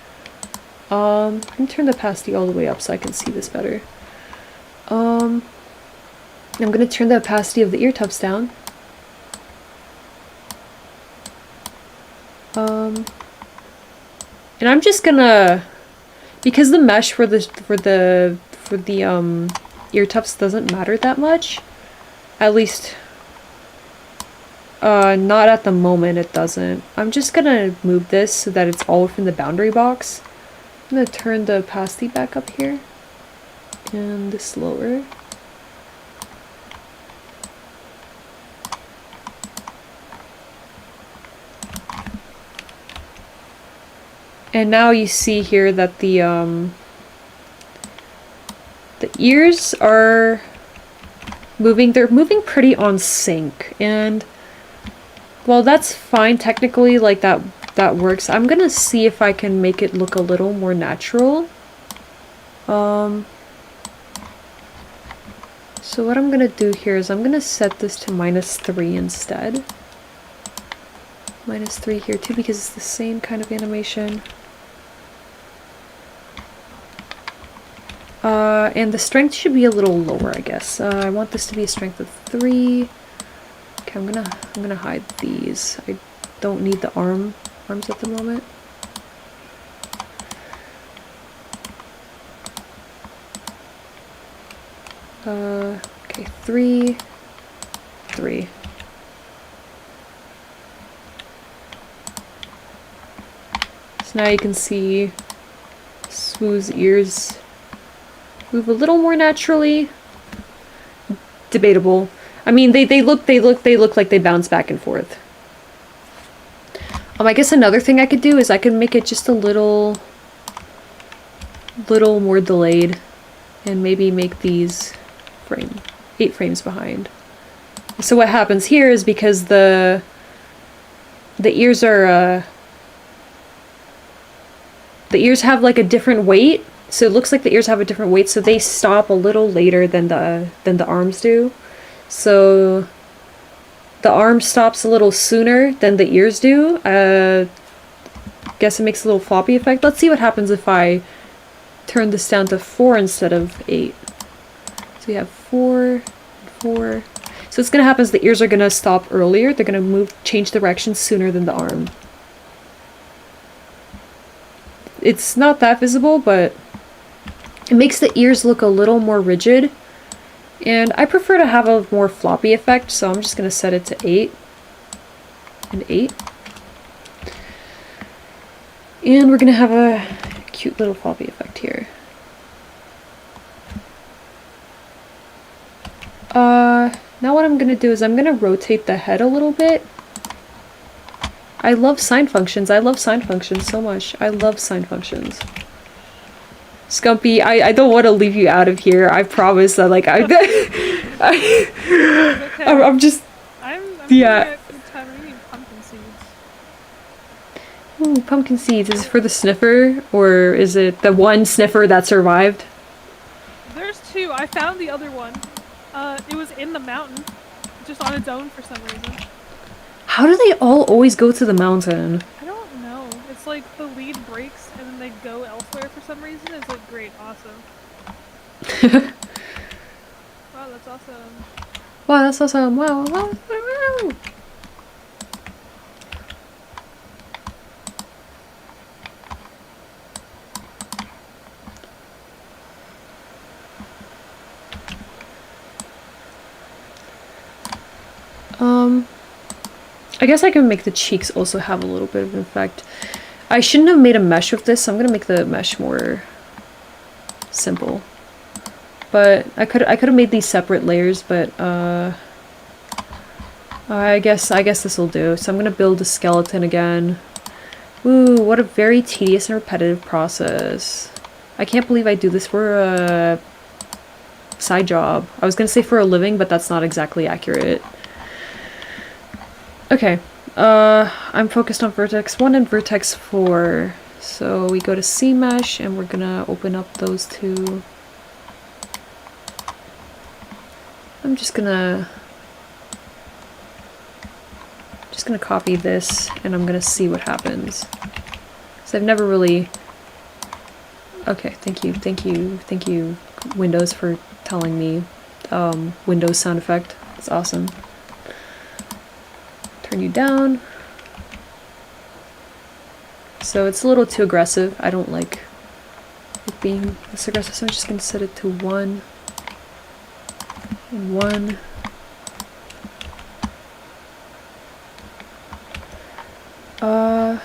Let me turn the opacity all the way up so I can see this better. I'm gonna turn the opacity of the ear tufts down. And I'm just gonna, because the mesh for the ear tufts doesn't matter that much, at least not at the moment it doesn't. I'm just gonna move this so that it's all within the boundary box. I'm gonna turn the opacity back up here and this lower. And now you see here that the ears are moving. They're moving pretty on sync, and while that's fine technically, like that works, I'm gonna see if I can make it look a little more natural. So what I'm gonna do here is I'm gonna set this to -3 instead. -3 here too, because it's the same kind of animation. And the strength should be a little lower, I guess. I want this to be a strength of 3. Okay, I'm gonna hide these. I don't need the arms at the moment. Okay, 3, 3. So now you can see Swoo's ears move a little more naturally. Debatable. I mean, they look like they bounce back and forth. I guess another thing I could do is I could make it just a little more delayed, and maybe make these 8 frames behind. So what happens here is, because the ears are the ears have like a different weight. So it looks like the ears have a different weight, so they stop a little later than the arms do. So the arm stops a little sooner than the ears do. Guess it makes a little floppy effect. Let's see what happens if I turn this down to 4 instead of 8. So we have 4, 4. So what's gonna happen is the ears are gonna stop earlier. They're gonna change direction sooner than the arm. It's not that visible, but it makes the ears look a little more rigid, and I prefer to have a more floppy effect, so I'm just going to set it to 8 and 8. And we're going to have a cute little floppy effect here. Now what I'm going to do is I'm going to rotate the head a little bit. I love sine functions. I love sine functions so much. I love sine functions. Scumpy, I don't want to leave you out of here. I promise that, like, I'm just... I'm yeah. eating pumpkin seeds. Ooh, pumpkin seeds. Is it for the sniffer, or is it the one sniffer that survived? There's two. I found the other one. It was in the mountain, just on its own for some reason. How do they all always go to the mountain? I don't know. It's like the lead breaks and then they go elsewhere for some reason. It's like, great, awesome. Wow, that's awesome. Wow, that's awesome. Wow, wow, wow. I guess I can make the cheeks also have a little bit of an effect. I shouldn't have made a mesh with this, so I'm gonna make the mesh more simple. But I could have made these separate layers, but I guess this will do. So I'm gonna build a skeleton again. Ooh, what a very tedious and repetitive process. I can't believe I do this for a side job. I was gonna say for a living, but that's not exactly accurate. Okay, I'm focused on vertex 1 and vertex 4. So we go to CMesh and we're gonna open up those two. I'm just gonna copy this and I'm gonna see what happens. So I've never really... Okay, thank you, Windows, for telling me Windows sound effect. It's awesome. Turn you down. So it's a little too aggressive. I don't like it being this aggressive, so I'm just gonna set it to 1 and 1. I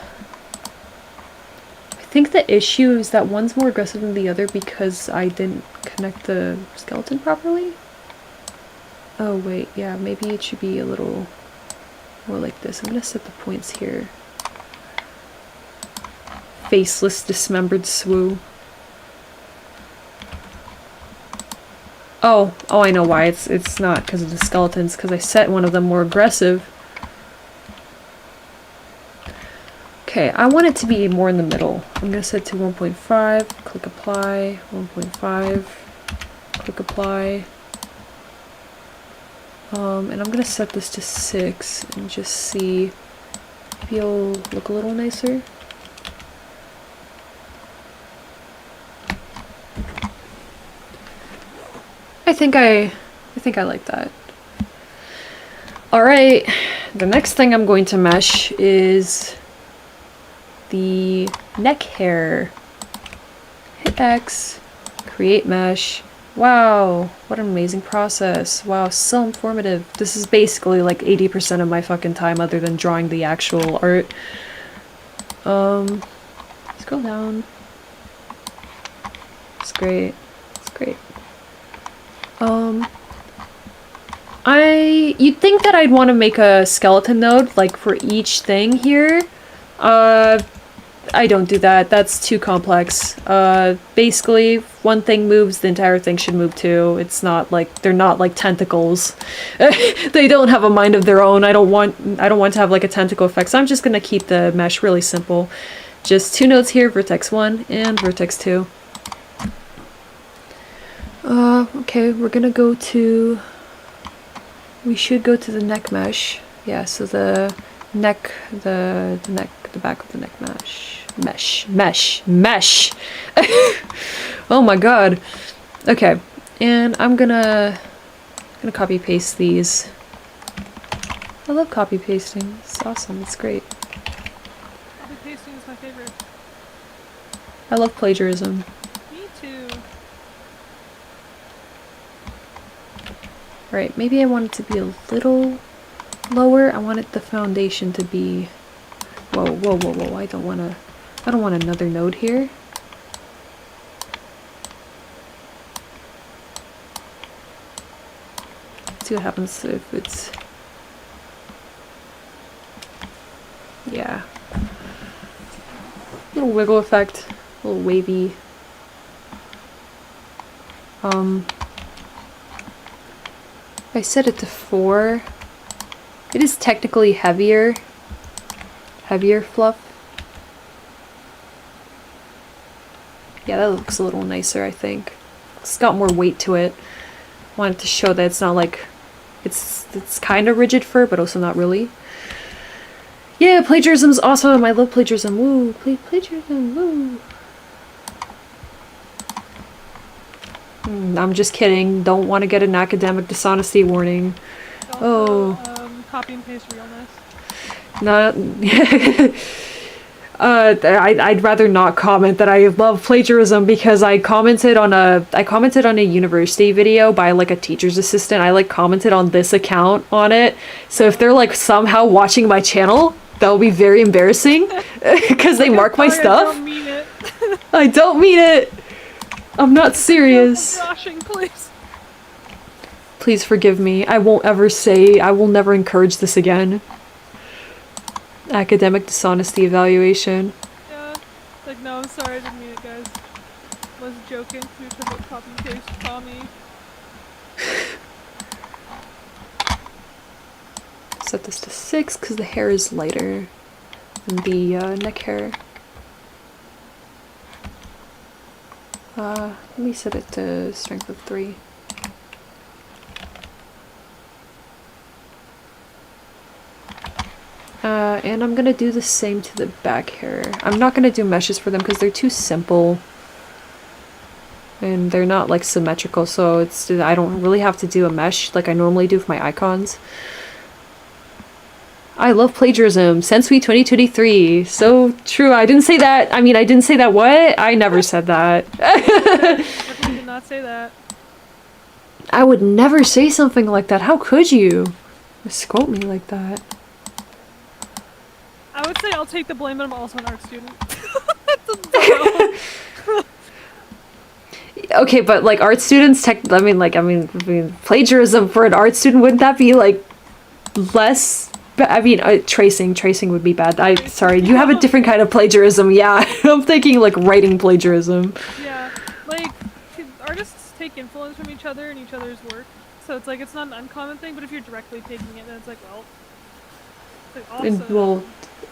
think the issue is that one's more aggressive than the other because I didn't connect the skeleton properly. Oh wait, yeah, maybe it should be a little more like this. I'm gonna set the points here. Faceless, dismembered swoo. Oh, I know why. It's not because of the skeletons, because I set one of them more aggressive. Okay, I want it to be more in the middle. I'm gonna set it to 1.5, click apply, 1.5, click apply. And I'm gonna set this to 6 and just see if it'll look a little nicer. I think I like that. Alright, the next thing I'm going to mesh is the neck hair. Hit X, create mesh. Wow, what an amazing process. Wow, so informative. This is basically like 80% of my fucking time other than drawing the actual art. Scroll down. It's great. It's great. You'd think that I'd want to make a skeleton node, like, for each thing here. I don't do that. That's too complex. Basically, if one thing moves, the entire thing should move too. It's not like, they're not like tentacles. They don't have a mind of their own. I don't want to have like a tentacle effect, so I'm just gonna keep the mesh really simple. Just 2 nodes here, vertex 1 and vertex 2. Okay, we're gonna go to... We should go to the neck mesh. Yeah, so the neck, the back of the neck mesh. Mesh! Oh my god. Okay, and I'm gonna copy paste these. I love copy pasting. It's awesome. It's great. Copy pasting is my favorite. I love plagiarism. Me too. Right, maybe I want it to be a little lower. I wanted the foundation to be... Whoa. I don't want another node here. Let's see what happens if it's... Yeah. Little wiggle effect. A little wavy. I set it to 4. It is technically heavier fluff, Yeah, that looks a little nicer, I think. It's got more weight to it. Wanted to show that it's not like... It's kind of rigid fur, but also not really. Yeah, plagiarism's awesome! I love plagiarism. Woo! Plagiarism, woo! I'm just kidding. Don't want to get an academic dishonesty warning. Also, copy and paste realness. Not... I'd rather not comment that I love plagiarism because I commented on a university video by like a teacher's assistant. I like commented on this account on it. So if they're like somehow watching my channel, that'll be very embarrassing because they mark my stuff. I don't mean it. I don't mean it. I'm not serious. Joshing, please. Please forgive me. I will never encourage this again. Academic dishonesty evaluation. Yeah. Like, no, I'm sorry, I didn't mean it, guys. I was joking. We should have copy and paste Tommy. Set this to 6 because the hair is lighter than the neck hair. Let me set it to strength of 3. And I'm gonna do the same to the back hair. I'm not gonna do meshes for them because they're too simple. And they're not like symmetrical, so I don't really have to do a mesh like I normally do with my icons. I love plagiarism. Sensui 2023. So true. I didn't say that. I mean, I didn't say that. What? I never said that. Definitely did not say that. I would never say something like that. How could you? Misquote me like that. I would say I'll take the blame, but I'm also an art student. That's Okay, but like art students, I mean, plagiarism for an art student, wouldn't that be like less? I mean, tracing would be bad. Sorry, you have a different kind of plagiarism. Yeah, I'm thinking like writing plagiarism. Yeah, like artists take influence from each other and each other's work, so it's like it's not an uncommon thing. But if you're directly taking it, then it's like, well, it's like well,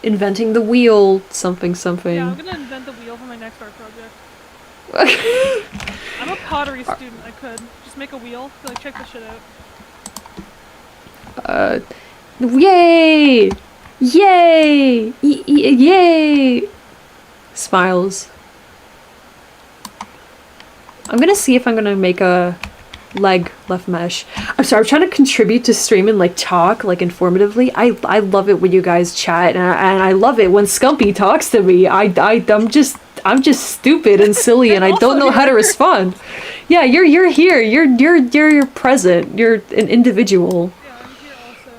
inventing the wheel, something. Yeah, I'm gonna invent the wheel for my next art project. I'm a pottery student. I could just make a wheel. So, like, check this shit out. Yay! Yay! Yay! Smiles. I'm gonna see if I'm gonna make a leg left mesh. I'm sorry, I'm trying to contribute to stream and like talk like informatively. I love it when you guys chat, and I love it when Scumpy talks to me. I'm just stupid and silly and I don't know how to respond. Yeah, you're here. You're present. You're an individual. Yeah, I'm here also.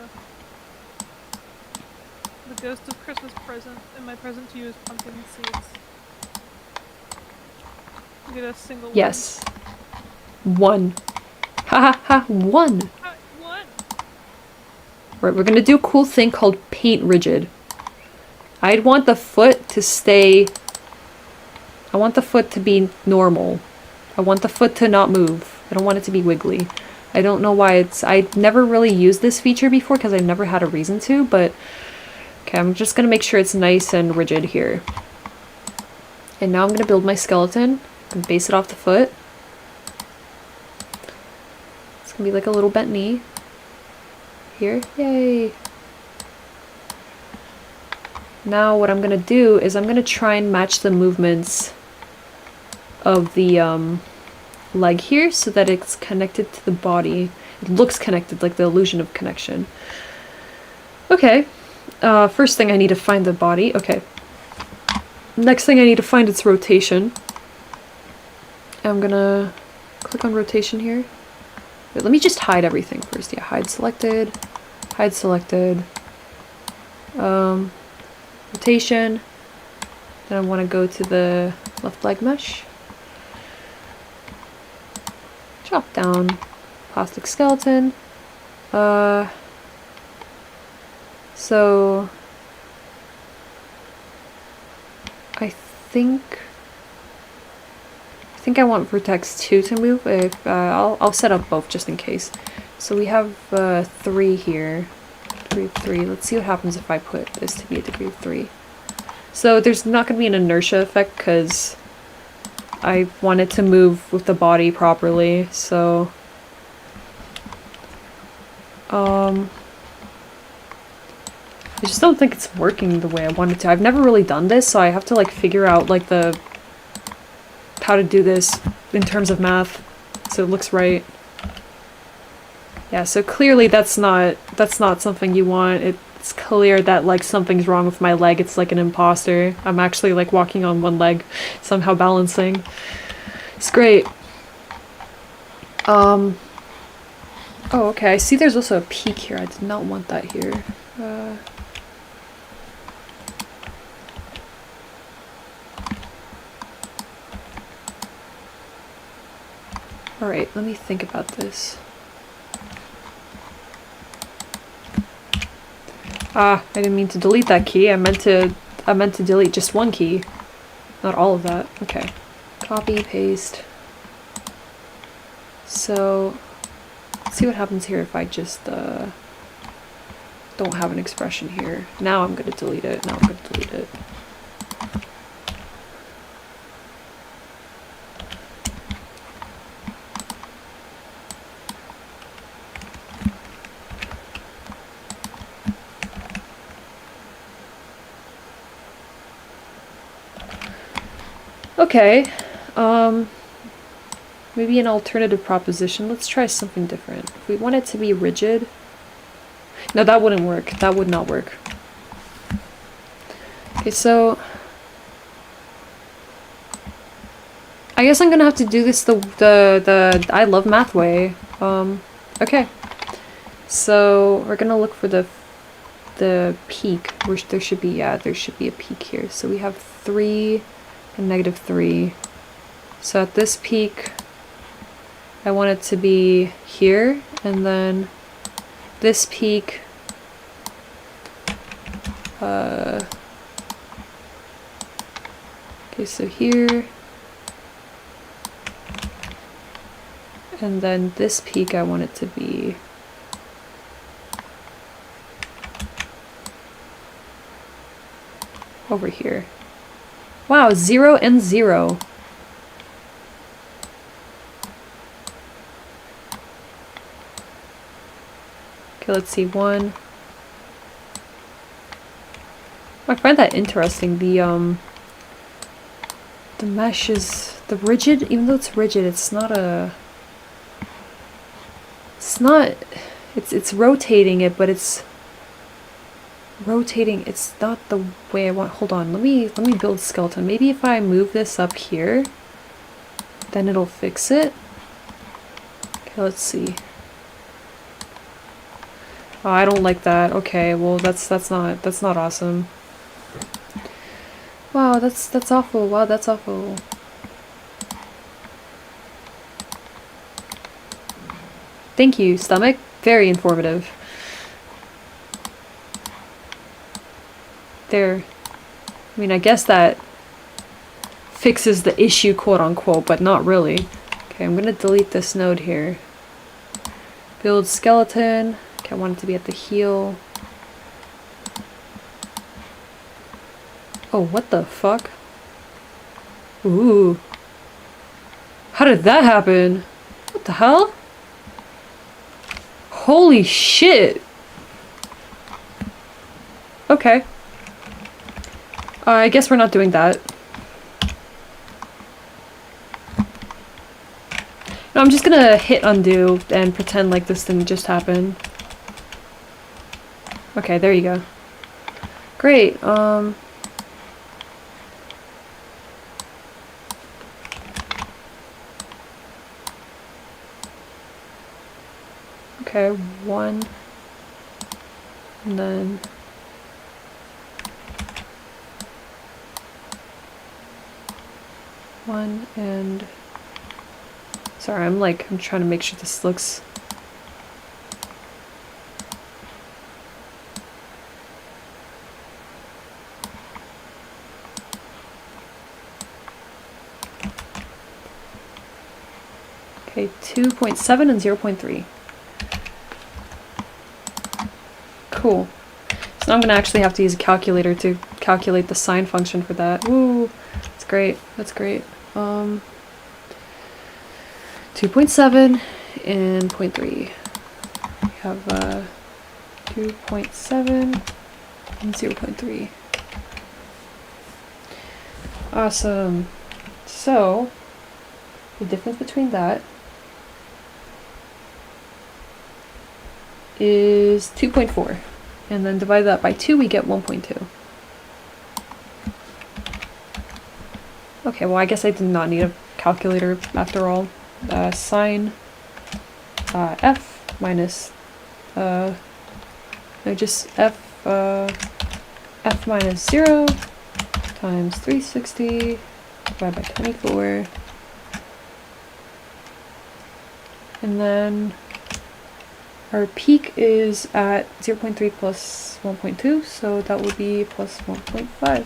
The ghost of Christmas present, and my present to you is pumpkin seeds. You get a single Yes. One. Ha ha ha, one. What? Right, we're gonna do a cool thing called paint rigid. I'd want the foot to stay... I want the foot to be normal. I want the foot to not move. I don't want it to be wiggly. I don't know why I never really used this feature before because I never had a reason to, but... Okay, I'm just gonna make sure it's nice and rigid here. And now I'm gonna build my skeleton and base it off the foot. It's gonna be like a little bent knee. Here, yay! Now what I'm gonna do is I'm gonna try and match the movements of the leg here so that it's connected to the body. It looks connected, like the illusion of connection. Okay, first thing I need to find the body. Okay. Next thing I need to find its rotation. I'm gonna click on rotation here. Wait, let me just hide everything first. Yeah, hide selected. Hide selected. Rotation. Then I want to go to the left leg mesh. Drop down. Plastic skeleton. So I think I want vertex 2 to move. If I'll set up both just in case. So we have 3 here. Degree of 3. Let's see what happens if I put this to be a degree of 3. So there's not going to be an inertia effect because I want it to move with the body properly, so... I just don't think it's working the way I want it to. I've never really done this, so I have to like figure out like how to do this in terms of math, so it looks right. Yeah, so clearly that's not something you want. It's clear that like something's wrong with my leg. It's like an imposter. I'm actually like walking on one leg, somehow balancing. It's great. Oh, okay. I see there's also a peak here. I did not want that here. Alright, let me think about this. Ah, I didn't mean to delete that key. I meant to delete just one key. Not all of that. Okay. Copy, paste. So, let's see what happens here if I just don't have an expression here. Now I'm gonna delete it. Now I'm gonna delete it. Okay, maybe an alternative proposition. Let's try something different. If we want it to be rigid... No, that wouldn't work. That would not work. Okay, so... I guess I'm gonna have to do this the I love math way. Okay. So, we're gonna look for the peak, which there should be a peak here. So we have 3... and -3. So at this peak, I want it to be here, and then this peak, okay, so here, and then this peak I want it to be over here. Wow, 0 and 0. Okay, let's see, 1. I find that interesting. The mesh is the rigid, even though it's rigid, it's not it's rotating it, but it's rotating, it's not the way I want. Hold on, let me build skeleton. Maybe if I move this up here, then it'll fix it. Okay, let's see. Oh, I don't like that. Okay, well that's not awesome. Wow, that's awful. Wow, that's awful. Thank you, stomach. Very informative. There. I mean, I guess that fixes the issue, quote unquote, but not really. Okay, I'm gonna delete this node here. Build skeleton. Okay, I want it to be at the heel. Oh, what the fuck? Ooh. How did that happen? What the hell? Holy shit! Okay. I guess we're not doing that. No, I'm just gonna hit undo and pretend like this didn't just happen. Okay, there you go. Great, okay, 1, and then... one, and... Sorry, I'm trying to make sure this looks... Okay, 2.7 and 0.3. Cool. So now I'm gonna actually have to use a calculator to calculate the sine function for that. Woo! That's great. That's great. 2.7 and 0.3. We have 2.7 and 0.3. Awesome. So the difference between that is 2.4, and then divide that by 2, we get 1.2. Okay, well I guess I did not need a calculator after all. Sine f minus no, just f minus 0 times 360 divided by 24, and then our peak is at 0.3 plus 1.2, so that would be plus 1.5.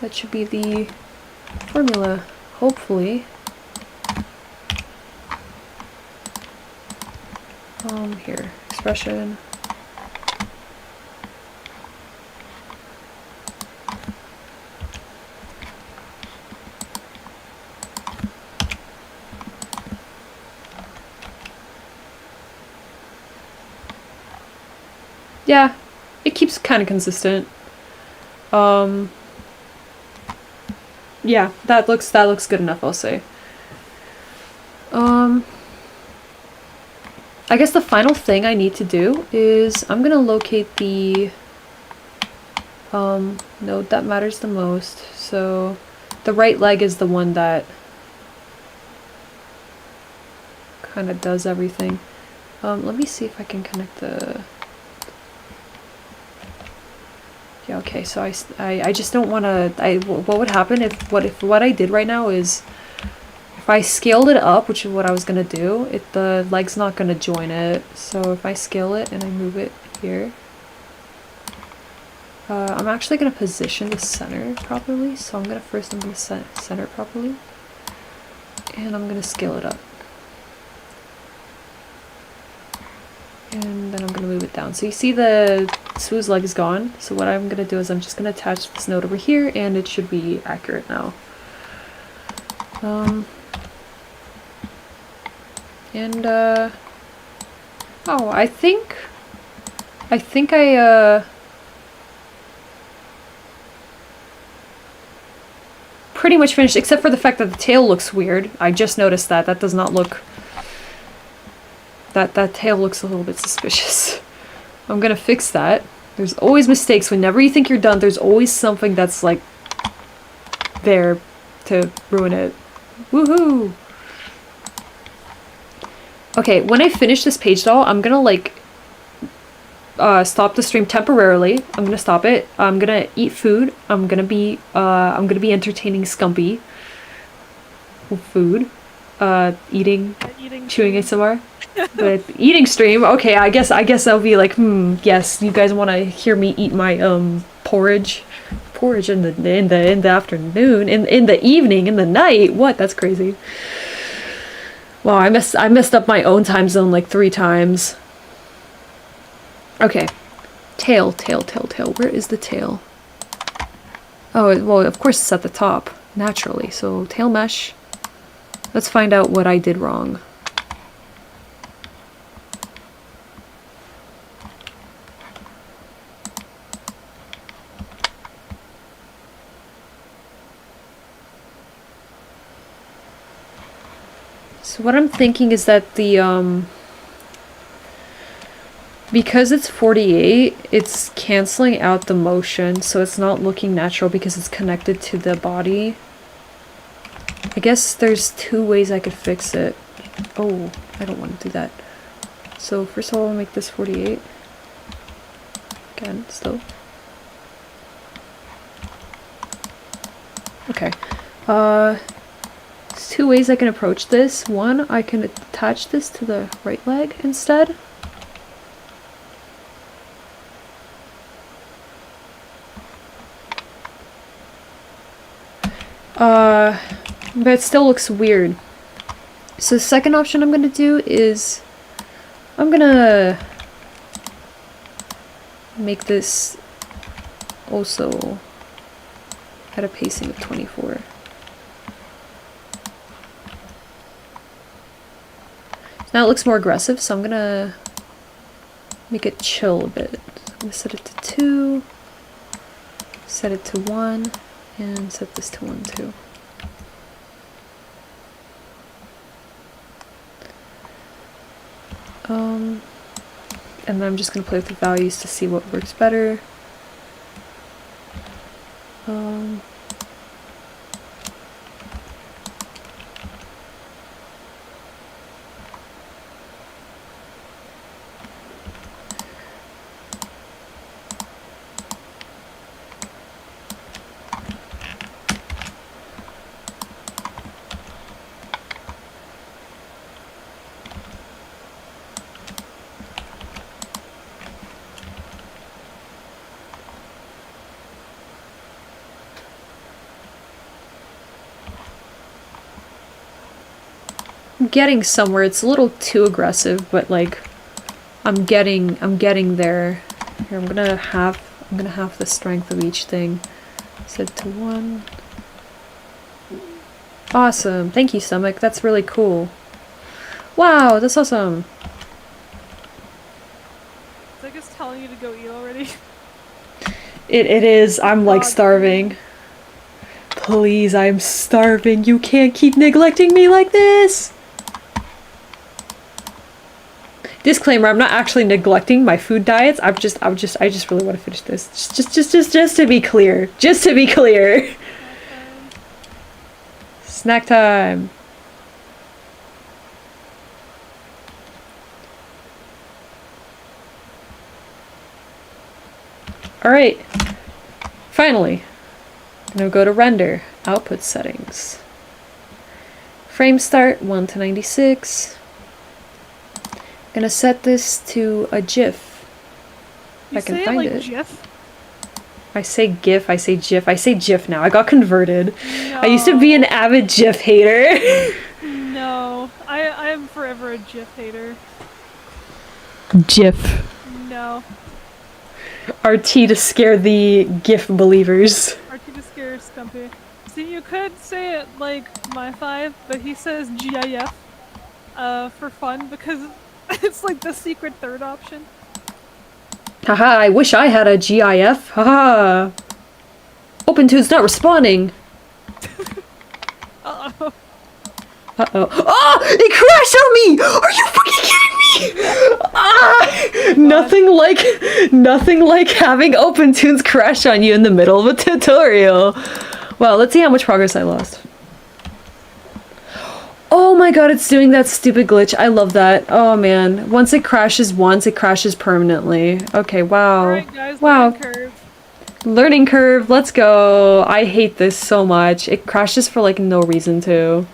That should be the formula, hopefully. Here, expression. Yeah, it keeps kind of consistent. Yeah, that looks good enough, I'll say. I guess the final thing I need to do is I'm gonna locate the node that matters the most. So the right leg is the one that kind of does everything. Let me see if I can connect the... Yeah, okay, so I just don't want to... What would happen if what I did right now is if I scaled it up, which is what I was going to do, the leg's not going to join it. So if I scale it and I move it here, I'm actually going to position the center properly. So I'm going to center it properly, and I'm going to scale it up. And then I'm going to move it down. So you see the Swoo's leg is gone. So what I'm going to do is I'm just going to attach this node over here, and it should be accurate now. Oh, I think I pretty much finished, except for the fact that the tail looks weird. I just noticed that. That does not look... That tail looks a little bit suspicious. I'm gonna fix that. There's always mistakes. Whenever you think you're done, there's always something that's like there to ruin it. Woohoo! Okay, when I finish this page doll, I'm gonna like stop the stream temporarily. I'm gonna stop it. I'm gonna eat food. I'm gonna be entertaining Scumpy with food. Eating chewing ASMR. But eating stream, okay, I guess I'll be like, yes, you guys want to hear me eat my porridge in the afternoon, in the evening, in the night. What? That's crazy. Wow, I messed up my own time zone like 3 times. Okay. Tail. Where is the tail? Oh, well, of course it's at the top, naturally. So tail mesh. Let's find out what I did wrong. So what I'm thinking is that the, because it's 48, it's canceling out the motion, so it's not looking natural because it's connected to the body. I guess there's 2 ways I could fix it. Oh, I don't want to do that. So first of all, I'll make this 48. Again, still. Okay. There's 2 ways I can approach this. One, I can attach this to the right leg instead. But it still looks weird. So the second option I'm gonna do is I'm gonna make this also at a pacing of 24. Now it looks more aggressive, so I'm gonna make it chill a bit. I'm gonna set it to 2, set it to 1, and set this to 1 too. And then I'm just gonna play with the values to see what works better. Getting somewhere. It's a little too aggressive, but like I'm getting there. Here, I'm gonna have the strength of each thing. Set to 1. Awesome. Thank you, Stomach. That's really cool. Wow, that's awesome. Is I guess telling you to go eat already? It is. I'm like starving. Please, I'm starving. You can't keep neglecting me like this. Disclaimer, I'm not actually neglecting my food diets. I just really want to finish this. Just to be clear. Just to be clear. Snack time. Alright. Finally. I'm gonna go to render. Output settings. Frame start 1 to 96. Gonna set this to a GIF. If I can find it. GIF? I say GIF, I say GIF, I say GIF now. I got converted. No. I used to be an avid GIF hater. No, I am forever a GIF hater. GIF. No. RT to scare the GIF believers. RT to scare Stumpy. See, you could say it like my 5, but he says GIF for fun because it's like the secret third option. Haha, I wish I had a GIF. Haha. OpenToonz not responding. Uh-oh. Uh-oh. Oh! It crashed on me! Are you fucking kidding me? Ah! Nothing like having OpenToonz crash on you in the middle of a tutorial. Well, let's see how much progress I lost. Oh my god, it's doing that stupid glitch. I love that. Oh man. Once it crashes once, it crashes permanently. Okay, wow. Alright guys, wow. learning curve. Learning curve, let's go. I hate this so much. It crashes for like no reason to.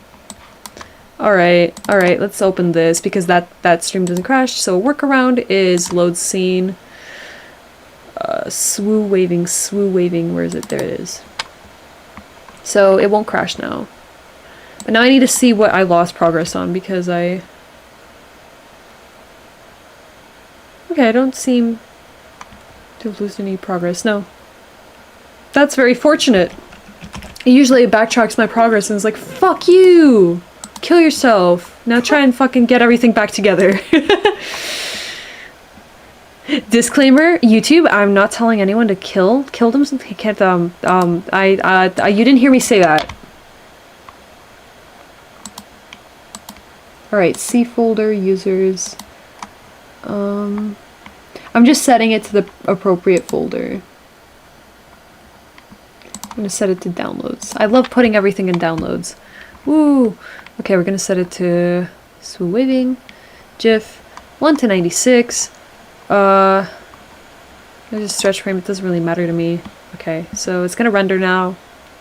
Alright, let's open this because that stream doesn't crash. So workaround is load scene. Swoo waving, where is it? There it is. So it won't crash now. But now I need to see what I lost progress on because I don't seem to have lost any progress. No. That's very fortunate. Usually it backtracks my progress and is like, fuck you! Kill yourself. Now try and fucking get everything back together. Disclaimer, YouTube, I'm not telling anyone to kill them. You didn't hear me say that. Alright, C folder, users. I'm just setting it to the appropriate folder. I'm gonna set it to downloads. I love putting everything in downloads. Woo! Okay, we're gonna set it to Swoo Waving, GIF, 1 to 96. There's a stretch frame, it doesn't really matter to me. Okay, so it's gonna render now.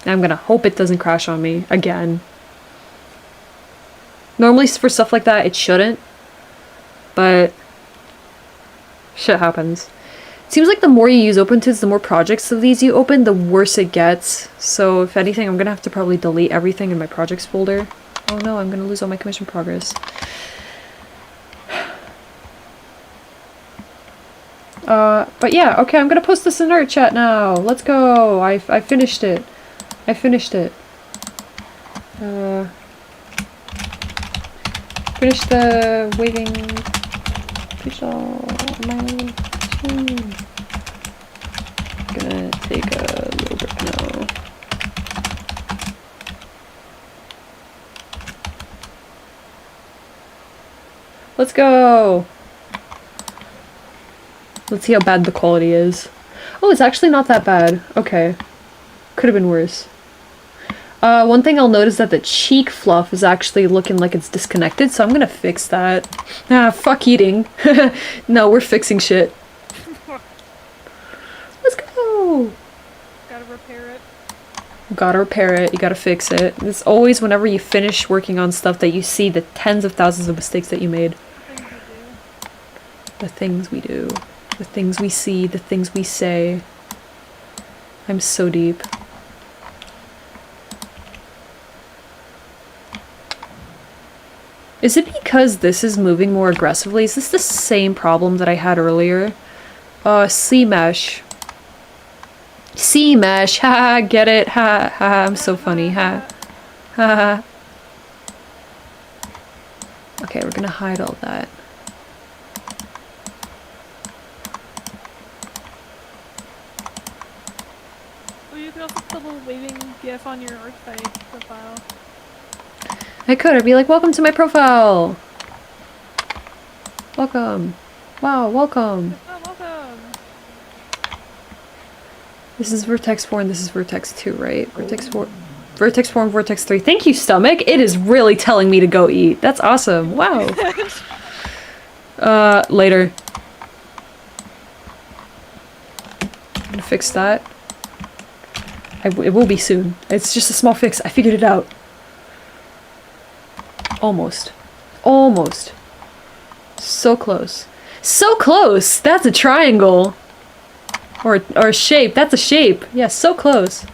I'm gonna hope it doesn't crash on me again. Normally for stuff like that, it shouldn't. But shit happens. It seems like the more you use OpenToonz, the more projects of these you open, the worse it gets. So if anything, I'm gonna have to probably delete everything in my projects folder. Oh no, I'm gonna lose all my commission progress. But yeah, okay, I'm gonna post this in our chat now. Let's go. I finished it. I finished it. Finish the waving Pagedoll on my machine. Gonna take a little break now. Let's go! Let's see how bad the quality is. Oh, it's actually not that bad. Okay. Could have been worse. One thing I'll notice that the cheek fluff is actually looking like it's disconnected, so I'm gonna fix that. Ah, fuck eating. No, we're fixing shit. Let's go! Gotta repair it. Gotta repair it, you gotta fix it. It's always whenever you finish working on stuff that you see the tens of thousands of mistakes that you made. The things we do. The things we see, the things we say. I'm so deep. Is it because this is moving more aggressively? Is this the same problem that I had earlier? C-mesh. C-mesh, ha, get it, ha, ha, I'm so funny, ha, ha, ha. Okay, we're gonna hide all that. Well, you could also put a little waving GIF on your archetype profile. I could, I'd be like, welcome to my profile! Welcome. Wow, welcome. Oh, welcome! This is Vertex 4 and this is Vertex 2, right? Vertex 4 and Vertex 3. Thank you, stomach! It is really telling me to go eat. That's awesome. Wow. Later. I'm gonna fix that. It will be soon. It's just a small fix. I figured it out. Almost. Almost. So close. So close! That's a triangle! Or a shape. That's a shape. Yeah, so close.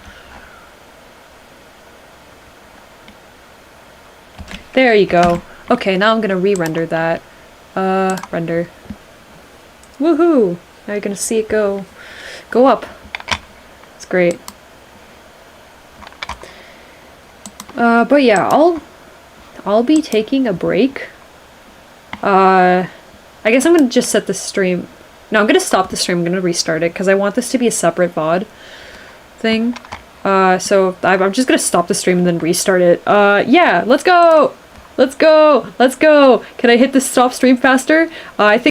There you go. Okay, now I'm gonna re-render that. Render. Woohoo! Now you're gonna see it go up. It's great. But yeah, I'll be taking a break. I guess I'm gonna just set the stream. No, I'm gonna stop the stream. I'm gonna restart it because I want this to be a separate VOD thing. So I'm just gonna stop the stream and then restart it. Yeah, let's go! Let's go! Let's go! Can I hit the stop stream faster? I think